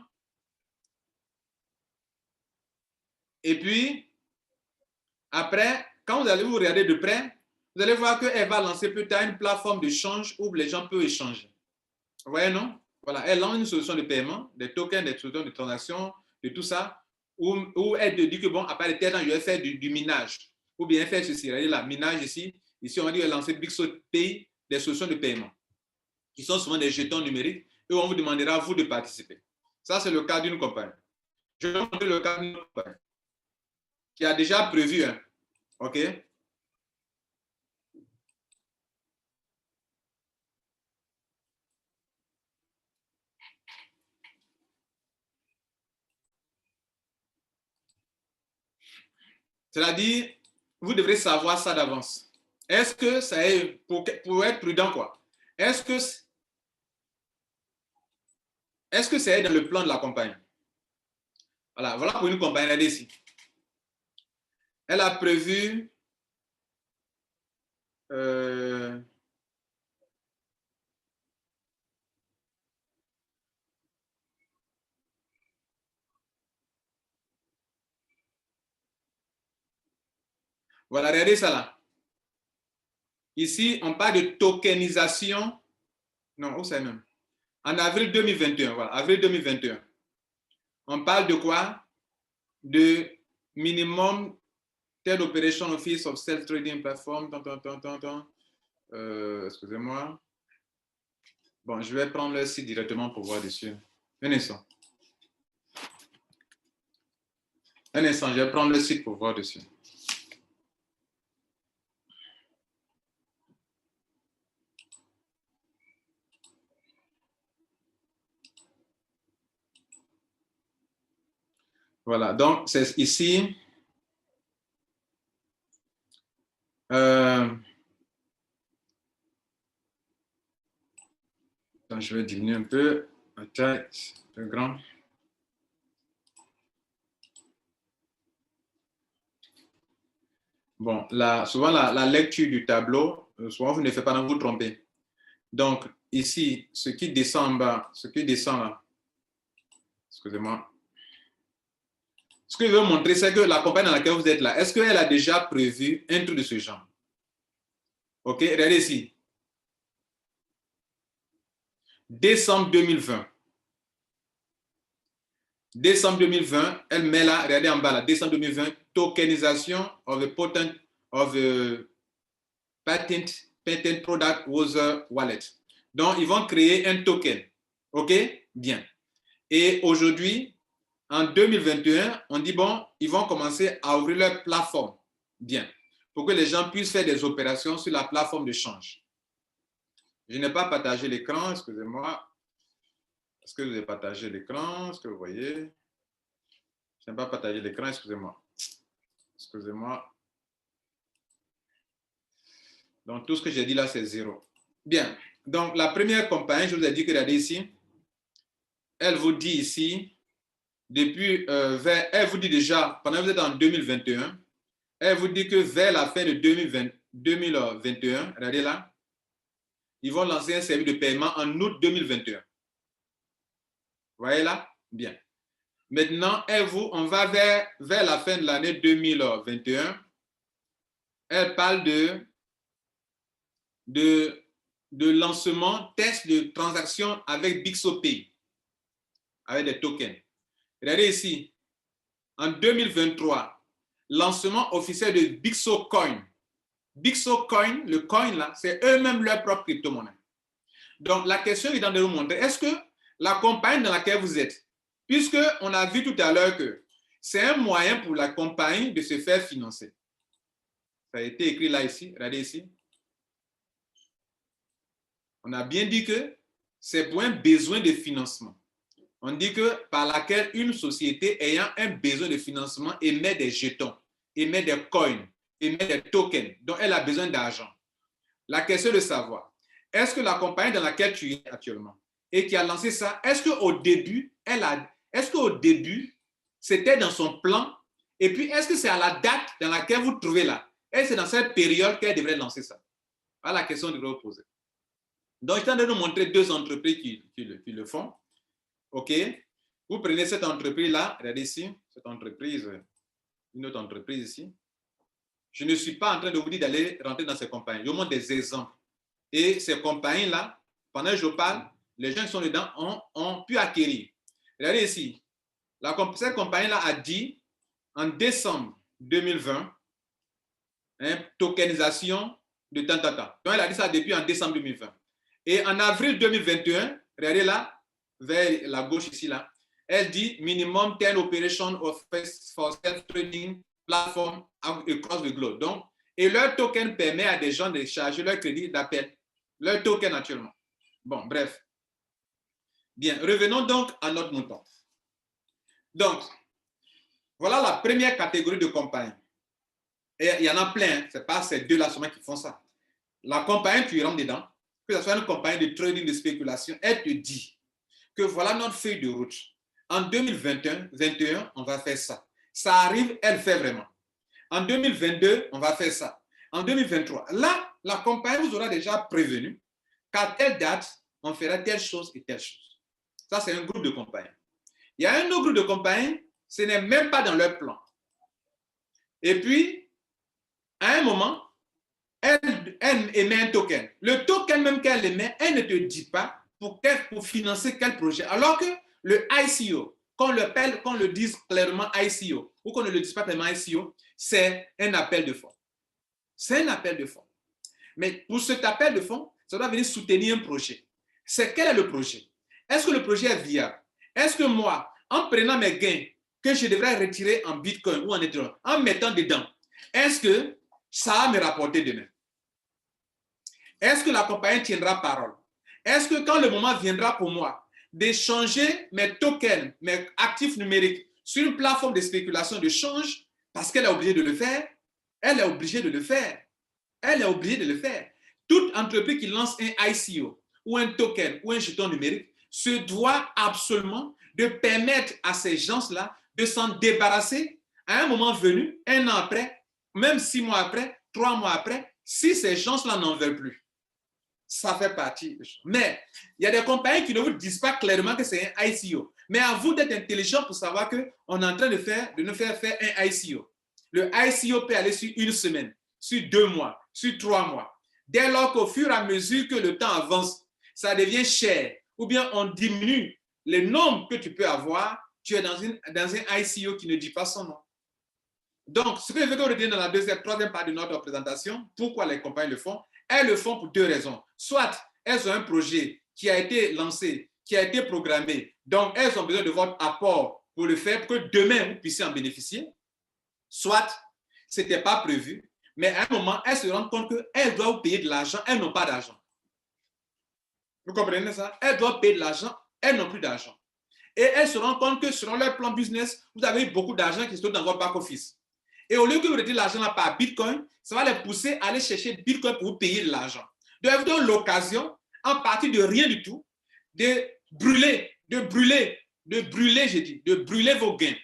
et puis, après, quand vous allez vous regarder de près, vous allez voir qu'elle va lancer plus tard une plateforme de change où les gens peuvent échanger. Vous voyez, non? Voilà, elle lance une solution de paiement, des tokens, des solutions de transaction, de tout ça, où elle te dit que, bon, après tel temps, je vais faire du minage. Ou bien faire ceci, regardez là, minage ici. Ici, on va dire lancer BixoPay, des solutions de paiement, qui sont souvent des jetons numériques, et on vous demandera, vous, de participer. Ça, c'est le cas d'une compagnie. Je vais vous montrer le cas d'une compagnie qui a déjà prévu, hein, OK? C'est-à-dire, vous devrez savoir ça d'avance. Est-ce que ça est, pour être prudent, quoi? Est-ce que ça est dans le plan de la compagnie? Voilà, voilà pour une compagnie, regardez ici. Elle a prévu voilà, regardez ça là. Ici, on parle de tokenisation. Non, où c'est même? En avril 2021, voilà, avril 2021. On parle de quoi? De minimum Ted Operation Office of Self-Trading Platform. Excusez-moi. Bon, je vais prendre le site directement pour voir dessus. Un instant. Un instant, je vais prendre le site pour voir dessus. Voilà, donc c'est ici. Je vais diminuer un peu la taille, c'est un peu grand. Bon, souvent la lecture du tableau, souvent vous ne faites pas, donc vous trompez. Donc ici, ce qui descend en bas, ce qui descend là, excusez-moi. Ce que je veux montrer, c'est que la compagnie dans laquelle vous êtes là, est-ce qu'elle a déjà prévu un truc de ce genre? OK, regardez ici. Décembre 2020. Décembre 2020, elle met là, regardez en bas là, décembre 2020, tokenisation of a patent product user wallet. Donc, ils vont créer un token. OK? Bien. Et aujourd'hui, en 2021, on dit, bon, ils vont commencer à ouvrir leur plateforme. Bien. Pour que les gens puissent faire des opérations sur la plateforme de change. Je n'ai pas partagé l'écran, excusez-moi. Est-ce que vous avez partagé l'écran? Est-ce que vous voyez? Je n'ai pas partagé l'écran, excusez-moi. Excusez-moi. Donc, tout ce que j'ai dit là, c'est 0. Bien. Donc, la première compagnie, je vous ai dit que regardez ici, elle vous dit ici, depuis, elle vous dit déjà, pendant que vous êtes en 2021, elle vous dit que vers la fin de 2021, regardez là, ils vont lancer un service de paiement en août 2021. Vous voyez là? Bien. Maintenant, on va vers la fin de l'année 2021. Elle parle de lancement, test de transaction avec BixoPay, avec des tokens. Regardez ici, en 2023, lancement officiel de BixoCoin. BixoCoin, le coin là, c'est eux-mêmes leur propre crypto-monnaie. Donc, la question est de nous montrer, est-ce que la compagnie dans laquelle vous êtes, puisqu'on a vu tout à l'heure que c'est un moyen pour la compagnie de se faire financer. Ça a été écrit là, ici, regardez ici. On a bien dit que c'est pour un besoin de financement. On dit que par laquelle une société ayant un besoin de financement émet des jetons, émet des coins, émet des tokens, dont elle a besoin d'argent. La question est de savoir, est-ce que la compagnie dans laquelle tu es actuellement et qui a lancé ça, est-ce qu'au début, c'était dans son plan? Et puis, est-ce que c'est à la date dans laquelle vous trouvez là? Et c'est dans cette période qu'elle devrait lancer ça? Voilà la question que je devrais vous poser. Donc, je suis en train de nous montrer deux entreprises qui le font. OK? Vous prenez cette entreprise-là, regardez ici, cette entreprise, une autre entreprise ici. Je ne suis pas en train de vous dire d'aller rentrer dans ces compagnies. Je vous montre des exemples. Et ces compagnies-là, pendant que je parle, les gens qui sont dedans ont pu acquérir. Regardez ici, cette compagnie-là a dit en décembre 2020, tokenisation de tant. Donc, elle a dit ça depuis en décembre 2020. Et en avril 2021, regardez là, vers la gauche ici, là, elle dit minimum 10 operations for self-trading platform across the globe. Donc, et leur token permet à des gens de charger leur crédit d'appel. Leur token naturellement. Bon, bref. Bien, revenons donc à notre mouton. Donc, voilà la première catégorie de compagnie. Et il y en a plein, ce n'est pas ces deux-là seulement qui font ça. La compagnie, tu y rentres dedans, que ce soit une compagnie de trading, de spéculation, elle te dit que voilà notre feuille de route. En 2021, on va faire ça. Ça arrive, elle fait vraiment. En 2022, on va faire ça. En 2023, là, la compagnie vous aura déjà prévenu qu'à telle date, on fera telle chose et telle chose. Ça, c'est un groupe de compagnies. Il y a un autre groupe de compagnies, ce n'est même pas dans leur plan. Et puis, à un moment, elle émet un token. Le token même qu'elle émet, elle ne te dit pas pour financer quel projet. Alors que le ICO, qu'on le dise clairement ICO, ou qu'on ne le dise pas clairement ICO, c'est un appel de fonds. C'est un appel de fonds. Mais pour cet appel de fonds, ça doit venir soutenir un projet. Quel est le projet? Est-ce que le projet est viable? Est-ce que moi, en prenant mes gains que je devrais retirer en Bitcoin ou en Ethereum, en mettant dedans, est-ce que ça va me rapporter demain? Est-ce que la compagnie tiendra parole? Est-ce que quand le moment viendra pour moi d'échanger mes tokens, mes actifs numériques sur une plateforme de spéculation de change, parce qu'elle est obligée de le faire, elle est obligée de le faire. Elle est obligée de le faire. Toute entreprise qui lance un ICO ou un token ou un jeton numérique se doit absolument de permettre à ces gens-là de s'en débarrasser à un moment venu, 1 an après, même 6 mois après, 3 mois après, si ces gens-là n'en veulent plus. Ça fait partie. Mais il y a des compagnies qui ne vous disent pas clairement que c'est un ICO. Mais à vous d'être intelligent pour savoir qu'on est en train de nous faire un ICO. Le ICO peut aller sur 1 semaine, sur 2 mois, sur 3 mois. Dès lors qu'au fur et à mesure que le temps avance, ça devient cher, ou bien on diminue le nombre que tu peux avoir, tu es dans un ICO qui ne dit pas son nom. Donc, ce que je veux que vous reteniez dans la troisième partie de notre présentation, pourquoi les compagnies le font, elles le font pour 2 raisons. Soit elles ont un projet qui a été lancé, qui a été programmé, donc elles ont besoin de votre apport pour le faire, pour que demain vous puissiez en bénéficier. Soit ce n'était pas prévu, mais à un moment, elles se rendent compte qu'elles doivent payer de l'argent, elles n'ont pas d'argent. Vous comprenez ça? Elles doivent payer de l'argent, elles n'ont plus d'argent. Et elles se rendent compte que selon leur plan business, vous avez eu beaucoup d'argent qui se trouve dans votre back-office. Et au lieu que vous retirez l'argent là par Bitcoin, ça va les pousser à aller chercher Bitcoin pour vous payer de l'argent. Donc, elles vous donnent l'occasion, en partie de rien du tout, de brûler vos gains.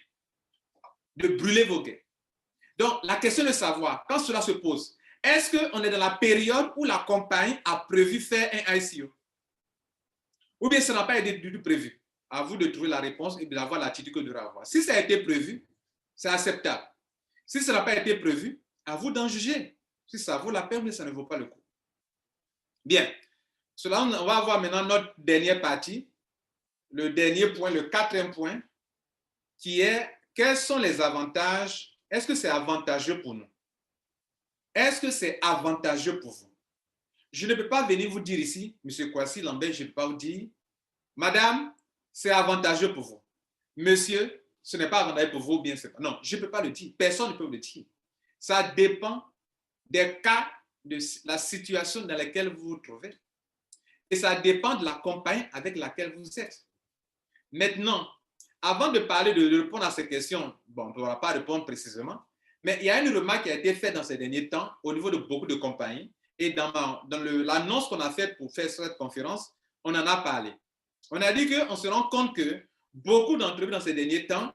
De brûler vos gains. Donc, la question de savoir, quand cela se pose, est-ce qu'on est dans la période où la compagnie a prévu faire un ICO? Ou bien ça n'a pas été du tout prévu? à vous de trouver la réponse et d'avoir l'attitude que vous devrez avoir. Si ça a été prévu, c'est acceptable. Si ça n'a pas été prévu, à vous d'en juger. Si ça vaut la peine, mais ça ne vaut pas le coup. Bien. Cela, on va voir maintenant notre dernière partie, le dernier point, le quatrième point, qui est quels sont les avantages? Est-ce que c'est avantageux pour nous? Est-ce que c'est avantageux pour vous? Je ne peux pas venir vous dire ici, M. Kwasi Lambert, je ne peux pas vous dire, Madame, c'est avantageux pour vous. Monsieur, ce n'est pas avantageux pour vous, bien c'est pas. Non, je ne peux pas le dire. Personne ne peut le dire. Ça dépend des cas, de la situation dans laquelle vous vous trouvez. Et ça dépend de la compagnie avec laquelle vous êtes. Maintenant, avant de parler de répondre à ces questions, bon, on ne pourra pas répondre précisément, mais il y a une remarque qui a été faite dans ces derniers temps au niveau de beaucoup de compagnies. Et dans l'annonce qu'on a faite pour faire cette conférence, on en a parlé. On a dit qu'on se rend compte que beaucoup d'entreprises dans ces derniers temps,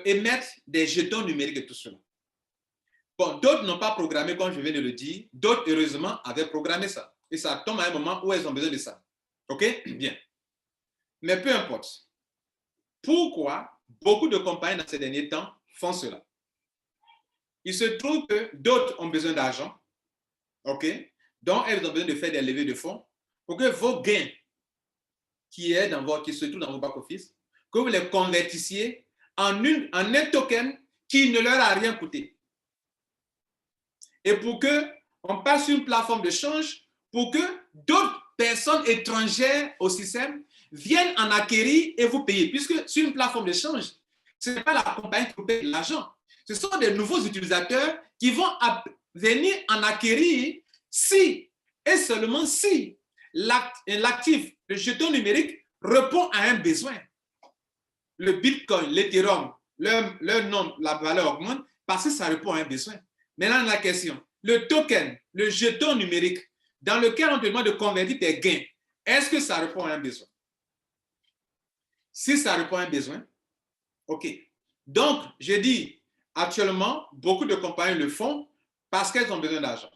émettent des jetons numériques et tout cela. Bon, d'autres n'ont pas programmé, comme je viens de le dire. D'autres, heureusement, avaient programmé ça. Et ça tombe à un moment où elles ont besoin de ça. OK? Bien. Mais peu importe. Pourquoi beaucoup de compagnies dans ces derniers temps font cela? Il se trouve que d'autres ont besoin d'argent, OK? Donc, elles ont besoin de faire des levées de fonds pour que vos gains qui se trouvent dans vos back-office, que vous les convertissiez en un token qui ne leur a rien coûté. Et pour qu'on passe sur une plateforme de change pour que d'autres personnes étrangères au système viennent en acquérir et vous payer. Puisque sur une plateforme de change, ce n'est pas la compagnie qui vous paye l'argent. Ce sont des nouveaux utilisateurs qui vont venir en acquérir si et seulement si l'actif, le jeton numérique, répond à un besoin. Le Bitcoin, l'Ethereum, leur nom, la valeur augmente parce que ça répond à un besoin. Maintenant, la question, le token, le jeton numérique, dans lequel on te demande de convertir tes gains, est-ce que ça répond à un besoin? Si ça répond à un besoin, OK. Donc, je dis, actuellement, beaucoup de compagnies le font parce qu'elles ont besoin d'argent.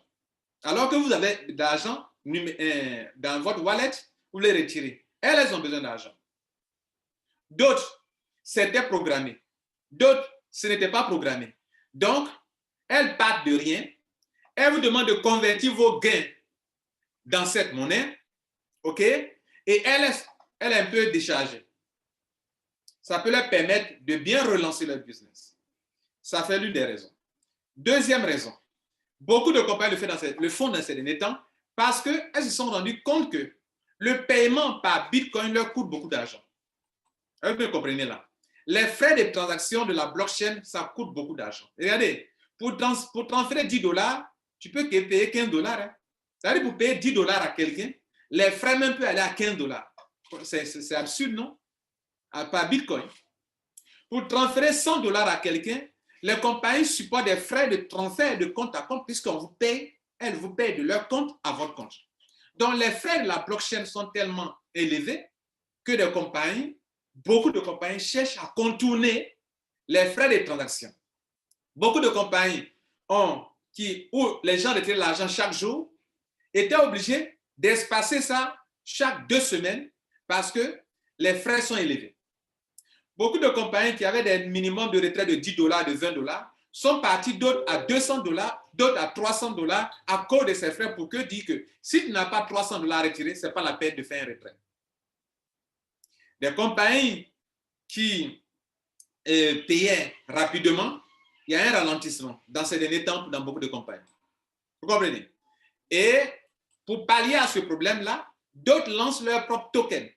Alors que vous avez de l'argent dans votre wallet, vous les retirez. Elles ont besoin d'argent. D'autres, c'était programmé. D'autres, ce n'était pas programmé. Donc, elles partent de rien. Elles vous demandent de convertir vos gains dans cette monnaie. OK? Et elle est un peu déchargée. Ça peut leur permettre de bien relancer leur business. Ça fait l'une des raisons. Deuxième raison, beaucoup de compagnies le font dans ces derniers temps parce qu'elles se sont rendues compte que le paiement par Bitcoin leur coûte beaucoup d'argent. Vous me comprenez là? Les frais de transaction de la blockchain, ça coûte beaucoup d'argent. Regardez, pour transférer $10, tu peux payer $15. Hein. C'est-à-dire pour payer $10 à quelqu'un, les frais même peuvent aller à $15. C'est absurde, non? Par Bitcoin. Pour transférer $100 à quelqu'un, les compagnies supportent des frais de transfert de compte à compte puisqu'on vous paye, elles vous payent de leur compte à votre compte. Donc, les frais de la blockchain sont tellement élevés que beaucoup de compagnies cherchent à contourner les frais de transaction. Beaucoup de compagnies où les gens retiraient l'argent chaque jour étaient obligés d'espacer ça chaque 2 semaines parce que les frais sont élevés. Beaucoup de compagnies qui avaient des minimums de retrait de $10, de $20 sont partis d'autres à $200, d'autres à $300 à cause de ces frais pour dire que si tu n'as pas $300 à retirer, ce n'est pas la peine de faire un retrait. Des compagnies qui payaient rapidement, il y a un ralentissement dans ces derniers temps dans beaucoup de compagnies. Vous comprenez? Et pour pallier à ce problème-là, d'autres lancent leur propre token.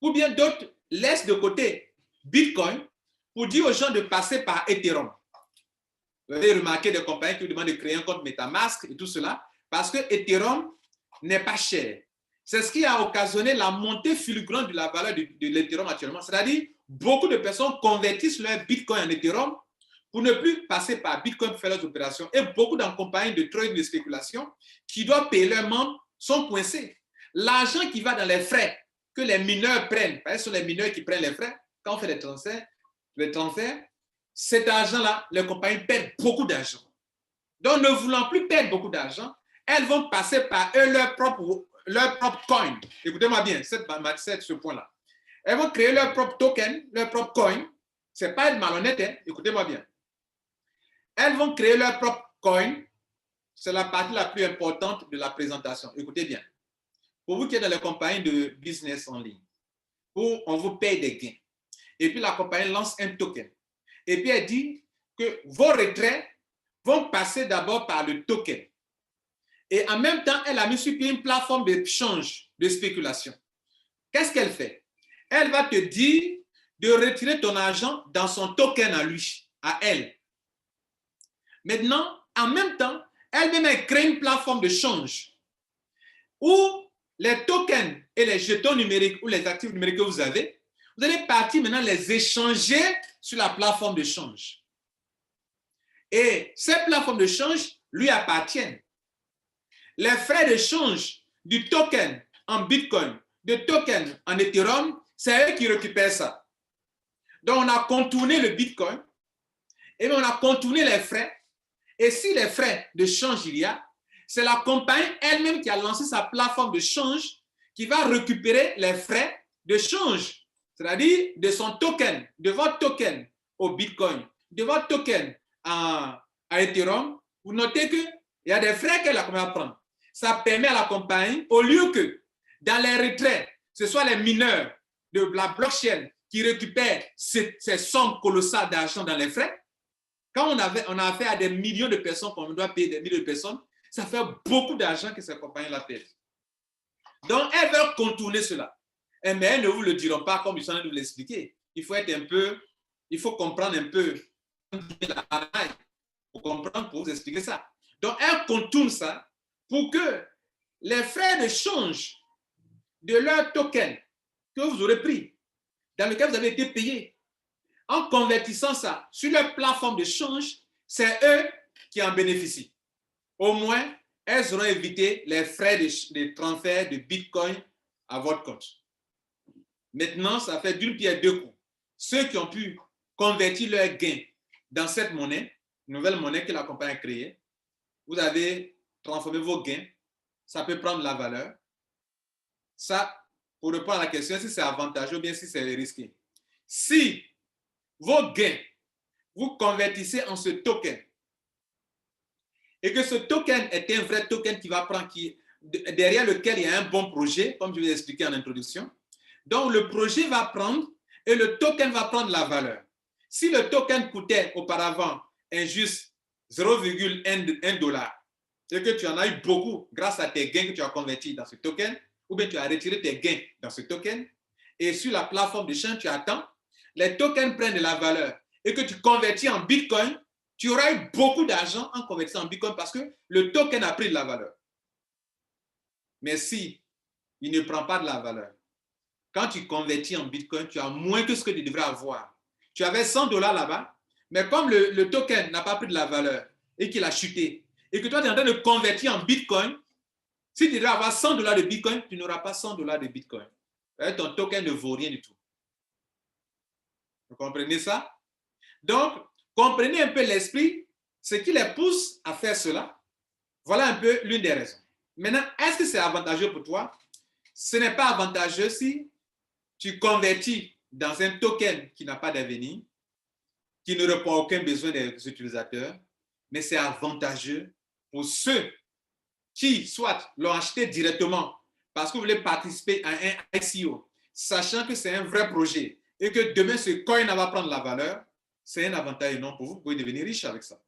Ou bien d'autres laissent de côté Bitcoin pour dire aux gens de passer par Ethereum. Vous avez remarqué des compagnies qui vous demandent de créer un compte MetaMask et tout cela, parce que Ethereum n'est pas cher. C'est ce qui a occasionné la montée fulgurante de la valeur de l'Ethereum actuellement. C'est-à-dire, beaucoup de personnes convertissent leur Bitcoin en Ethereum pour ne plus passer par Bitcoin pour faire leurs opérations. Et beaucoup de compagnies de trading de spéculation qui doivent payer leurs membres sont coincés. L'argent qui va dans les frais que les mineurs prennent, parce que ce sont les mineurs qui prennent les frais, quand on fait les transferts, cet argent-là, les compagnies perdent beaucoup d'argent. Donc, ne voulant plus perdre beaucoup d'argent, elles vont passer par eux leur propre leur propre coin. Écoutez-moi bien, ce point-là. Elles vont créer leur propre token, leur propre coin. Ce n'est pas être malhonnête, hein? Écoutez-moi bien. Elles vont créer leur propre coin. C'est la partie la plus importante de la présentation. Écoutez bien. Pour vous qui êtes dans les compagnies de business en ligne, où on vous paye des gains, et puis la compagnie lance un token, et puis elle dit que vos retraits vont passer d'abord par le token. Et en même temps, elle a mis sur pied une plateforme d'échange, de spéculation. Qu'est-ce qu'elle fait? Elle va te dire de retirer ton argent dans son token à lui, à elle. Maintenant, en même temps, elle-même a créé une plateforme de change où les tokens et les jetons numériques ou les actifs numériques que vous allez partir maintenant les échanger sur la plateforme de change. Et ces plateformes de change lui appartiennent. Les frais de change du token en Bitcoin, de token en Ethereum, c'est eux qui récupèrent ça. Donc, on a contourné le Bitcoin et on a contourné les frais. Et si les frais de change il y a, c'est la compagnie elle-même qui a lancé sa plateforme de change qui va récupérer les frais de change, c'est-à-dire de son token, de votre token au Bitcoin, de votre token à Ethereum. Vous notez qu'il y a des frais que la compagnie va prendre. Ça permet à la compagnie, au lieu que dans les retraits, ce soit les mineurs de la blockchain qui récupèrent ces sommes colossales d'argent dans les frais, quand on a affaire à des millions de personnes, qu'on doit payer des millions de personnes, ça fait beaucoup d'argent que ces compagnies-là perdent. Donc, elles veulent contourner cela. Mais elles ne vous le diront pas comme ils sont en train de vous l'expliquer. Il faut comprendre un peu pour comprendre, pour vous expliquer ça. Donc, elles contournent ça pour que les frais de change de leur token que vous aurez pris, dans lequel vous avez été payé, en convertissant ça sur leur plateforme de change, c'est eux qui en bénéficient. Au moins, elles auront évité les frais de transfert de Bitcoin à votre compte. Maintenant, ça fait d'une pierre deux coups. Ceux qui ont pu convertir leurs gains dans cette monnaie, nouvelle monnaie que la compagnie a créée, vous avez transformé vos gains, ça peut prendre la valeur. Ça, pour répondre à la question, si c'est avantageux ou bien si c'est risqué. Si vos gains, vous convertissez en ce token, et que ce token est un vrai token qui va prendre, derrière lequel il y a un bon projet, comme je vous ai expliqué en introduction. Donc, le projet va prendre et le token va prendre la valeur. Si le token coûtait auparavant juste 0,1 dollar et que tu en as eu beaucoup grâce à tes gains que tu as convertis dans ce token, ou bien tu as retiré tes gains dans ce token, et sur la plateforme de change, tu attends, les tokens prennent de la valeur et que tu convertis en Bitcoin, tu auras eu beaucoup d'argent en convertissant en Bitcoin parce que le token a pris de la valeur. Mais si il ne prend pas de la valeur, quand tu convertis en Bitcoin, tu as moins que ce que tu devrais avoir. Tu avais 100 dollars là-bas, mais comme le token n'a pas pris de la valeur et qu'il a chuté, et que toi, tu es en train de convertir en Bitcoin, si tu devrais avoir 100 dollars de Bitcoin, tu n'auras pas 100 dollars de Bitcoin. Ton token ne vaut rien du tout. Vous comprenez ça? Donc, comprenez un peu l'esprit, ce qui les pousse à faire cela. Voilà un peu l'une des raisons. Maintenant, est-ce que c'est avantageux pour toi? Ce n'est pas avantageux si tu convertis dans un token qui n'a pas d'avenir, qui ne répond à aucun besoin des utilisateurs, mais c'est avantageux pour ceux qui, soit l'ont acheté directement parce que vous voulez participer à un ICO, sachant que c'est un vrai projet et que demain ce coin va prendre la valeur, c'est un avantage énorme pour vous. Vous pouvez devenir riche avec ça.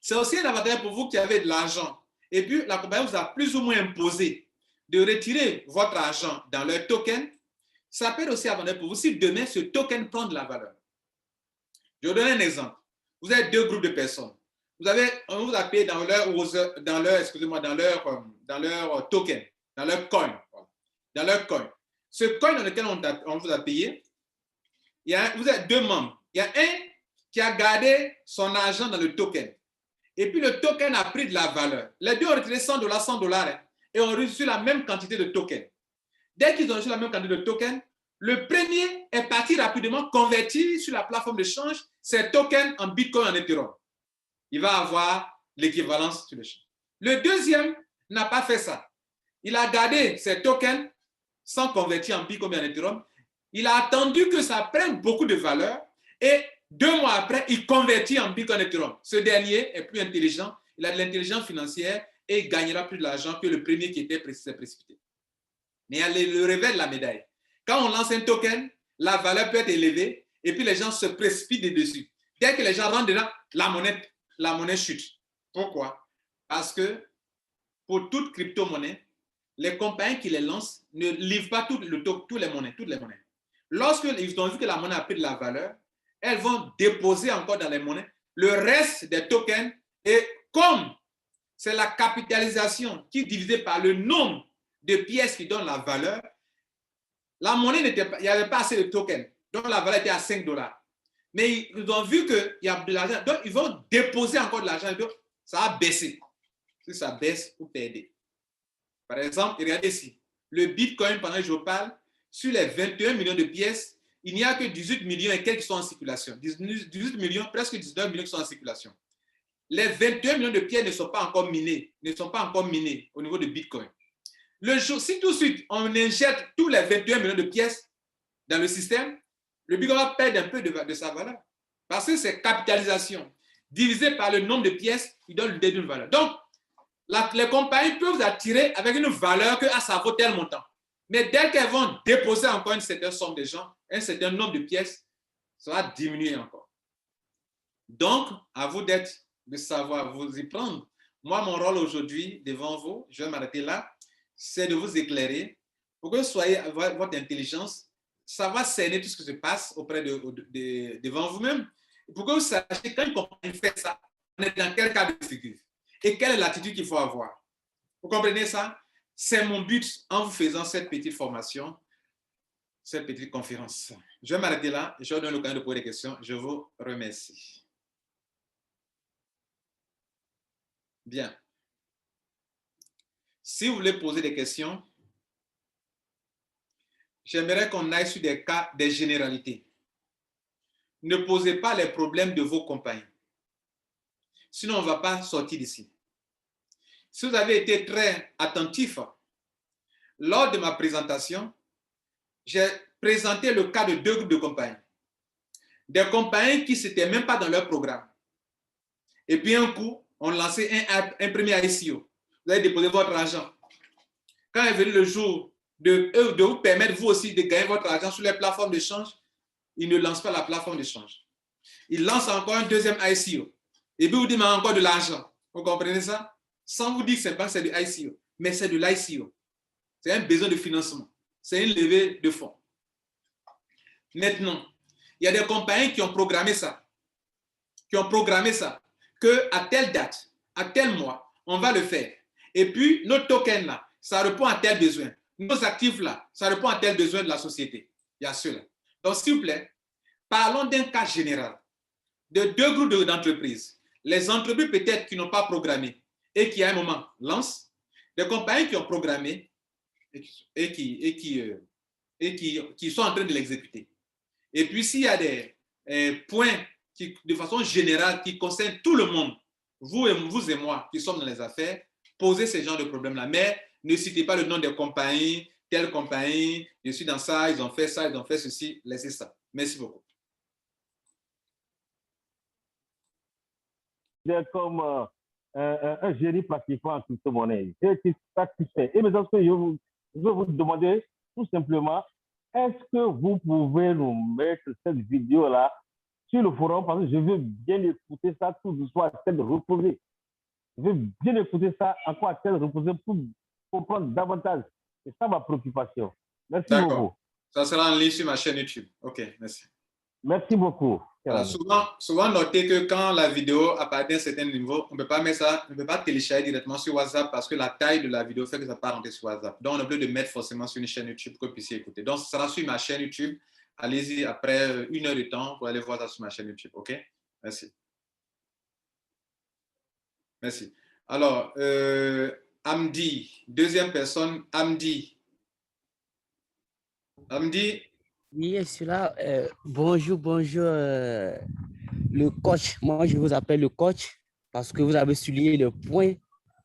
C'est aussi un avantage pour vous qui avez de l'argent. Et puis, la compagnie vous a plus ou moins imposé de retirer votre argent dans leur token. Ça peut être aussi avantage pour vous si demain ce token prend de la valeur. Je vais vous donner un exemple. Vous avez deux groupes de personnes. On vous a payé dans leur token, dans leur coin. Dans leur coin. Ce coin dans lequel on vous a payé, vous avez deux membres. Il y a un qui a gardé son argent dans le token. Et puis le token a pris de la valeur. Les deux ont retiré 100 dollars et ont reçu la même quantité de tokens. Dès qu'ils ont reçu la même quantité de tokens, le premier est parti rapidement convertir sur la plateforme de change ses tokens en Bitcoin en Ethereum. Il va avoir l'équivalence sur le change. Le deuxième n'a pas fait ça. Il a gardé ses tokens sans convertir en Bitcoin ou en Ethereum. Il a attendu que ça prenne beaucoup de valeur et 2 mois après, il convertit en Bitcoin et Ethereum. Ce dernier est plus intelligent, il a de l'intelligence financière et il gagnera plus d'argent que le premier qui était précipité. Mais il y a le revers de la médaille. Quand on lance un token, la valeur peut être élevée et puis les gens se précipitent dessus. Dès que les gens rentrent dedans, la monnaie chute. Pourquoi? Parce que pour toute crypto-monnaie, les compagnies qui les lancent ne livrent pas toutes les monnaies. Lorsqu'ils ont vu que la monnaie a pris de la valeur, elles vont déposer encore dans les monnaies le reste des tokens et comme c'est la capitalisation qui est divisée par le nombre de pièces qui donnent la valeur, la monnaie n'était pas, il n'y avait pas assez de tokens, donc la valeur était à $5. Mais ils ont vu qu'il y a de l'argent, donc ils vont déposer encore de l'argent, donc ça a baissé. Si ça baisse, vous perdez. Par exemple, regardez ici, le Bitcoin, pendant que je vous parle, sur les 21 millions de pièces, il n'y a que 18 millions et quelques qui sont en circulation. 18 millions, presque 19 millions qui sont en circulation. Les 21 millions de pièces ne sont pas encore minés, au niveau de Bitcoin. Le jour, si tout de suite on injecte tous les 21 millions de pièces dans le système, le Bitcoin va perdre un peu de sa valeur. Parce que c'est capitalisation divisé par le nombre de pièces qui donne une valeur. Donc, les compagnies peuvent vous attirer avec une valeur que ça vaut tel montant. Mais dès qu'elles vont déposer encore une certaine somme de gens, un certain nombre de pièces, ça va diminuer encore. Donc, à vous de savoir vous y prendre. Moi, mon rôle aujourd'hui devant vous, je vais m'arrêter là, c'est de vous éclairer pour que vous soyez, votre intelligence, ça va cerner tout ce qui se passe devant vous-même. Pour que vous sachiez quand une compagnie fait ça, on est dans quel cas de figure et quelle est l'attitude qu'il faut avoir. Vous comprenez ça? C'est mon but en vous faisant cette petite formation, cette petite conférence. Je vais m'arrêter là. Je vous donne l'occasion de poser des questions. Je vous remercie. Bien. Si vous voulez poser des questions, j'aimerais qu'on aille sur des cas, des généralités. Ne posez pas les problèmes de vos compagnies. Sinon, on ne va pas sortir d'ici. Si vous avez été très attentif, lors de ma présentation, j'ai présenté le cas de 2 groupes de compagnies. Des compagnies qui n'étaient même pas dans leur programme. Et puis un coup, on lançait un premier ICO. Vous allez déposer votre argent. Quand est venu le jour de vous permettre vous aussi de gagner votre argent sur les plateformes d'échange, ils ne lancent pas la plateforme d'échange. Ils lancent encore un deuxième ICO. Et puis vous dites encore de l'argent. Vous comprenez ça? Sans vous dire que ce n'est pas du ICO, mais c'est de l'ICO. C'est un besoin de financement. C'est une levée de fonds. Maintenant, il y a des compagnies qui ont programmé ça. Qu'à telle date, à tel mois, on va le faire. Et puis, nos tokens là, ça répond à tel besoin. Nos actifs là, ça répond à tel besoin de la société. Il y a cela. Donc, s'il vous plaît, parlons d'un cas général de 2 groupes d'entreprises. Les entreprises peut-être qui n'ont pas programmé et qui à un moment lancent, des compagnies qui ont programmé et qui sont en train de l'exécuter. Et puis s'il y a des points qui, de façon générale, qui concernent tout le monde, vous et moi qui sommes dans les affaires, posez ce genre de problème-là. Mais ne citez pas le nom des compagnies, telle compagnie, je suis dans ça, ils ont fait ça, ils ont fait ceci, laissez ça. Merci beaucoup. Comme un génie participant en crypto-monnaie. Et c'est satisfait. Et maintenant, je veux vous demander tout simplement, est-ce que vous pouvez nous mettre cette vidéo-là sur le forum? Parce que je veux bien écouter ça tout le soir à tête reposée. Je veux bien écouter ça encore à tête reposée pour comprendre davantage. C'est ça ma préoccupation. Merci beaucoup. Ça sera en ligne sur ma chaîne YouTube. OK, merci. Merci beaucoup. Souvent notez que quand la vidéo apparaît à un certain niveau, on ne peut pas mettre ça, on ne peut pas télécharger directement sur WhatsApp parce que la taille de la vidéo fait que ça ne peut pas rentrer sur WhatsApp. Donc, on est obligé de mettre forcément sur une chaîne YouTube pour que vous puissiez écouter. Donc, ce sera sur ma chaîne YouTube. Allez-y après 1 heure de temps pour aller voir ça sur ma chaîne YouTube. OK? Merci. Merci. Alors, Amdi, deuxième personne, Amdi. Amdi. Oui, je suis là. Bonjour, le coach. Moi, je vous appelle le coach parce que vous avez souligné le point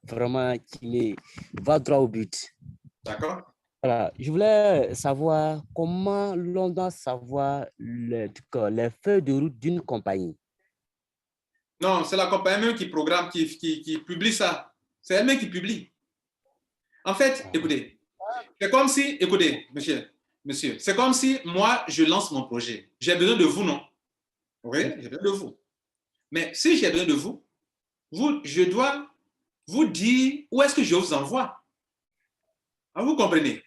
vraiment qui va droit au but. D'accord? Voilà, je voulais savoir comment l'on doit savoir les feuilles de route d'une compagnie. Non, c'est la compagnie même qui programme, qui publie ça. C'est elle-même qui publie. En fait, écoutez, c'est comme si, écoutez, monsieur, c'est comme si moi, je lance mon projet. J'ai besoin de vous, non? Oui, j'ai besoin de vous. Mais si j'ai besoin de vous, je dois vous dire où est-ce que je vous envoie. Ah, vous comprenez?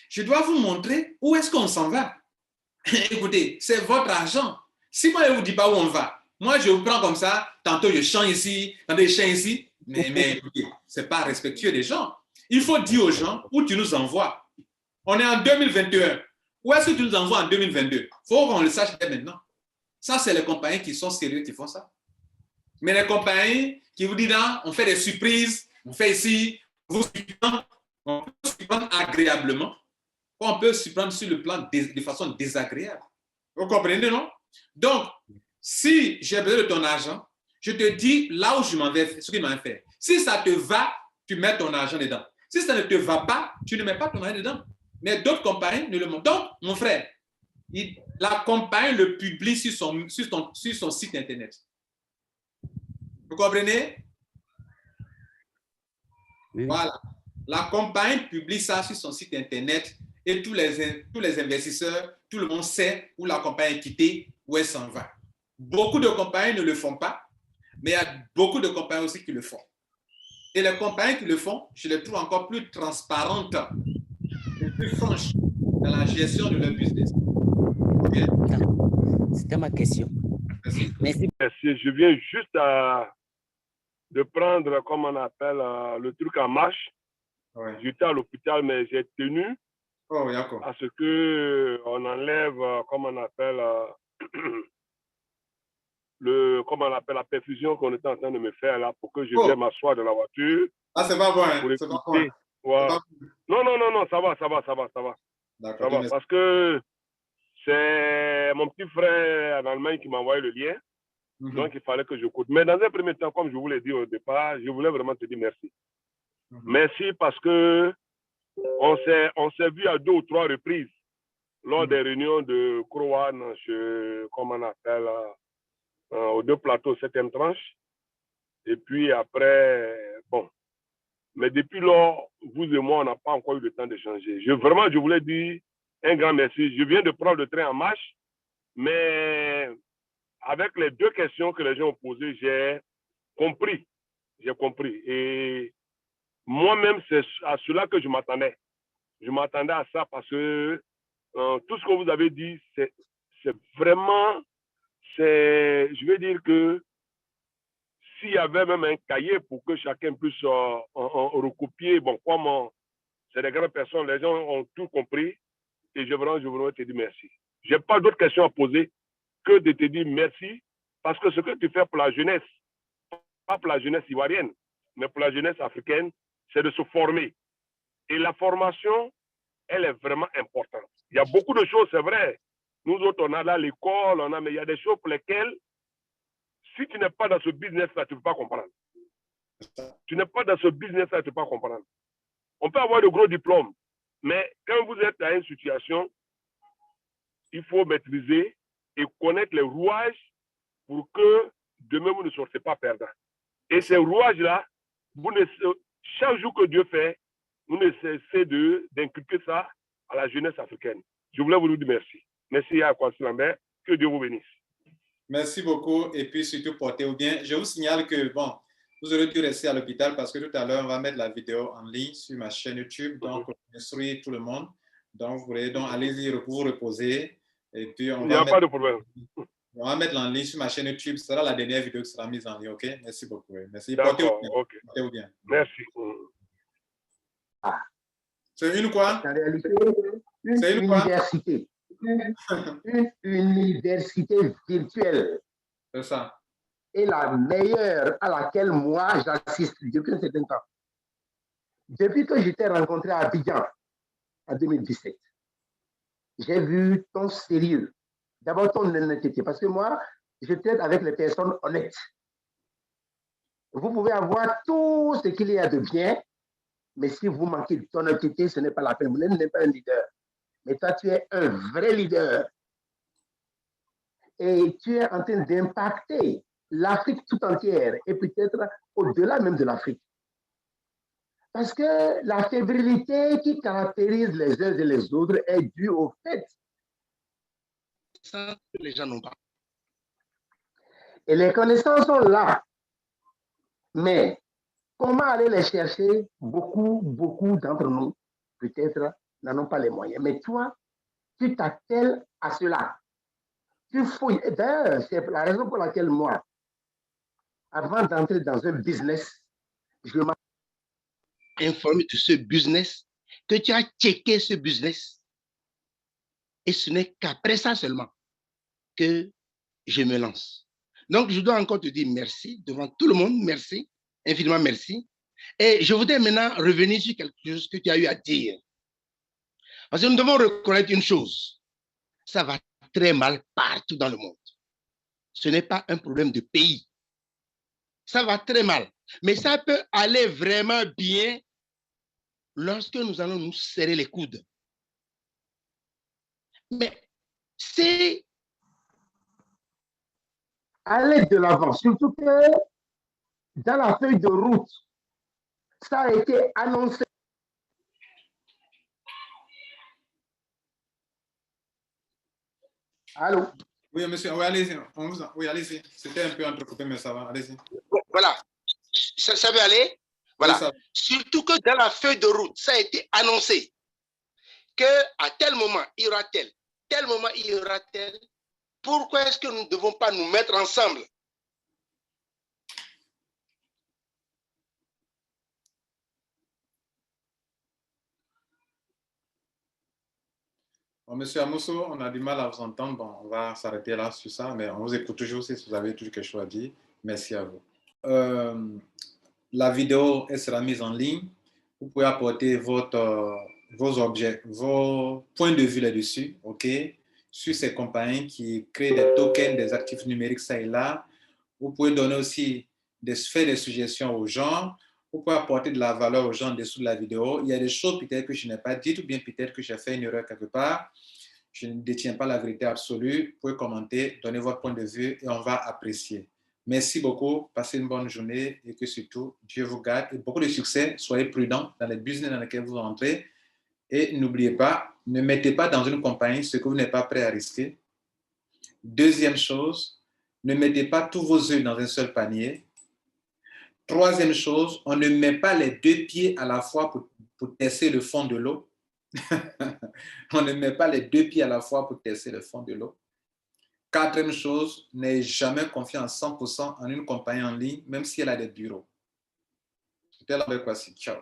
Je dois vous montrer où est-ce qu'on s'en va. Écoutez, c'est votre argent. Si moi, je ne vous dis pas où on va, moi, je vous prends comme ça, tantôt je chante ici, tantôt je chante ici. Mais écoutez, ce n'est pas respectueux des gens. Il faut dire aux gens où tu nous envoies. On est en 2021. Où est-ce que tu nous envoies en 2022? Il faut qu'on le sache dès maintenant. Ça, c'est les compagnies qui sont sérieuses qui font ça. Mais les compagnies qui vous disent, non, on fait des surprises, on fait ici, on peut s'y prendre agréablement, on peut s'y prendre sur le plan de façon désagréable. Vous comprenez, non? Donc, si j'ai besoin de ton argent, je te dis là où je m'en vais, ce qu'il m'en fait. Si ça te va, tu mets ton argent dedans. Si ça ne te va pas, tu ne mets pas ton argent dedans. Mais d'autres compagnies ne le montrent. Donc, mon frère, la compagnie le publie sur son site Internet. Vous comprenez? Oui. Voilà. La compagnie publie ça sur son site Internet et tous les investisseurs, tout le monde sait où la compagnie est quittée, où elle s'en va. Beaucoup de compagnies ne le font pas, mais il y a beaucoup de compagnies aussi qui le font. Et les compagnies qui le font, je les trouve encore plus transparentes et plus franches dans la gestion de leur business. Okay? C'était ma question. Merci. Merci. Merci. Je viens juste de prendre, comme on appelle, le truc en marche. Ouais. J'étais à l'hôpital, mais j'ai tenu à ce qu'on enlève, comme on appelle, la perfusion qu'on était en train de me faire là pour que je vienne m'asseoir dans la voiture. Ah, c'est pas bon, hein? Pour C'est pas bon. Hein? Voilà. Non, ça va. D'accord. Ça va, parce que c'est mon petit frère en Allemagne qui m'a envoyé le lien. Donc, il fallait que je coûte. Mais dans un premier temps, comme je vous l'ai dit au départ, je voulais vraiment te dire merci. Merci parce que on s'est vu à 2 ou 3 reprises lors des réunions de Crowan, comme on appelle, aux 2 plateaux 7e tranche. Et puis après, bon. Mais depuis lors, vous et moi, on n'a pas encore eu le temps d'échanger. Vraiment, je voulais dire un grand merci. Je viens de prendre le train en marche, mais avec les 2 questions que les gens ont posées, j'ai compris. Et moi-même, c'est à cela que je m'attendais. Je m'attendais à ça parce que tout ce que vous avez dit, c'est vraiment, je veux dire que s'il y avait même un cahier pour que chacun puisse recopier, bon, comme c'est des grandes personnes, les gens ont tout compris et je voudrais te dire merci. Je n'ai pas d'autres questions à poser que de te dire merci parce que ce que tu fais pour la jeunesse, pas pour la jeunesse ivoirienne, mais pour la jeunesse africaine, c'est de se former. Et la formation, elle est vraiment importante. Il y a beaucoup de choses, c'est vrai. Nous autres, on a là l'école, mais il y a des choses pour lesquelles, si tu n'es pas dans ce business-là, tu ne peux pas comprendre. Tu n'es pas dans ce business-là, tu ne peux pas comprendre. On peut avoir de gros diplômes, mais quand vous êtes dans une situation, il faut maîtriser et connaître les rouages pour que demain, vous ne sortez pas perdant. Et ces rouages-là, chaque jour que Dieu fait, vous ne cessez d'inculquer ça à la jeunesse africaine. Je voulais vous dire merci. Merci à Kwasi Lambert. Que Dieu vous bénisse. Merci beaucoup et puis surtout portez-vous bien. Je vous signale que, bon, vous aurez dû rester à l'hôpital parce que tout à l'heure, on va mettre la vidéo en ligne sur ma chaîne YouTube. Donc, on instruit tout le monde. Donc, vous voulez donc allez-y vous reposer. Et puis, il n'y a pas de problème. On va mettre en ligne sur ma chaîne YouTube. Ce sera la dernière vidéo qui sera mise en ligne. OK? Merci beaucoup. Merci. D'accord. Okay. Portez-vous bien. Merci. C'est une quoi? En réalité, une université. Une université virtuelle. C'est ça. Et la meilleure à laquelle moi j'assiste depuis un certain temps. Depuis que je t'ai rencontré à Abidjan en 2017, j'ai vu ton sérieux. D'abord ton honnêteté, parce que moi, je traite avec les personnes honnêtes. Vous pouvez avoir tout ce qu'il y a de bien, Mais si vous manquez d'honnêteté, ce n'est pas la peine. Vous n'êtes pas un leader. Mais toi, tu es un vrai leader. Et tu es en train d'impacter l'Afrique tout entière et peut-être au-delà même de l'Afrique. Parce que la fébrilité qui caractérise les uns et les autres est due au fait que les gens n'ont pas. Et les connaissances sont là. Mais comment aller les chercher? Beaucoup d'entre nous, peut-être, n'en ont pas les moyens. Mais toi, tu t'attelles à cela. Tu fouilles. D'ailleurs, c'est la raison pour laquelle moi, avant d'entrer dans un business, je m'ai informé de ce business, que tu as checké ce business. Et ce n'est qu'après ça seulement que je me lance. Donc, je dois encore te dire merci devant tout le monde. Merci, infiniment merci. Et je voudrais maintenant revenir sur quelque chose que tu as eu à dire. Parce que nous devons reconnaître une chose. Ça va très mal partout dans le monde. Ce n'est pas un problème de pays. Ça va très mal. Mais ça peut aller vraiment bien lorsque nous allons nous serrer les coudes. Mais c'est aller de l'avant. Surtout que dans la feuille de route, ça a été annoncé. Allô? Oui, monsieur, oui, allez-y. Oui, allez-y. C'était un peu entrecoupé, mais ça va, allez-y. Voilà. Ça veut aller? Voilà. Oui, surtout que dans la feuille de route, ça a été annoncé qu'à tel moment, il y aura tel moment, il y aura tel. Pourquoi est-ce que nous ne devons pas nous mettre ensemble? Bon, monsieur Amousso, on a du mal à vous entendre. Bon, on va s'arrêter là sur ça, mais on vous écoute toujours si vous avez toujours quelque chose à dire. Merci à vous. La vidéo, elle sera mise en ligne. Vous pouvez apporter vos points de vue là-dessus, OK, sur ces compagnies qui créent des tokens, des actifs numériques, ça et là. Vous pouvez donner aussi faire des suggestions aux gens. Vous pouvez apporter de la valeur aux gens en dessous de la vidéo. Il y a des choses peut-être que je n'ai pas dites ou bien peut-être que j'ai fait une erreur quelque part. Je ne détiens pas la vérité absolue. Vous pouvez commenter, donner votre point de vue et on va apprécier. Merci beaucoup. Passez une bonne journée et que surtout, Dieu vous garde et beaucoup de succès. Soyez prudents dans les business dans lesquels vous entrez. Et n'oubliez pas, ne mettez pas dans une compagnie ce que vous n'êtes pas prêt à risquer. Deuxième chose, ne mettez pas tous vos œufs dans un seul panier. Troisième chose, on ne met pas les deux pieds à la fois pour tester le fond de l'eau. On ne met pas les deux pieds à la fois pour tester le fond de l'eau. Quatrième chose, n'ayez jamais confiance 100% en une compagnie en ligne, même si elle a des bureaux. C'était la belle classique. Ciao.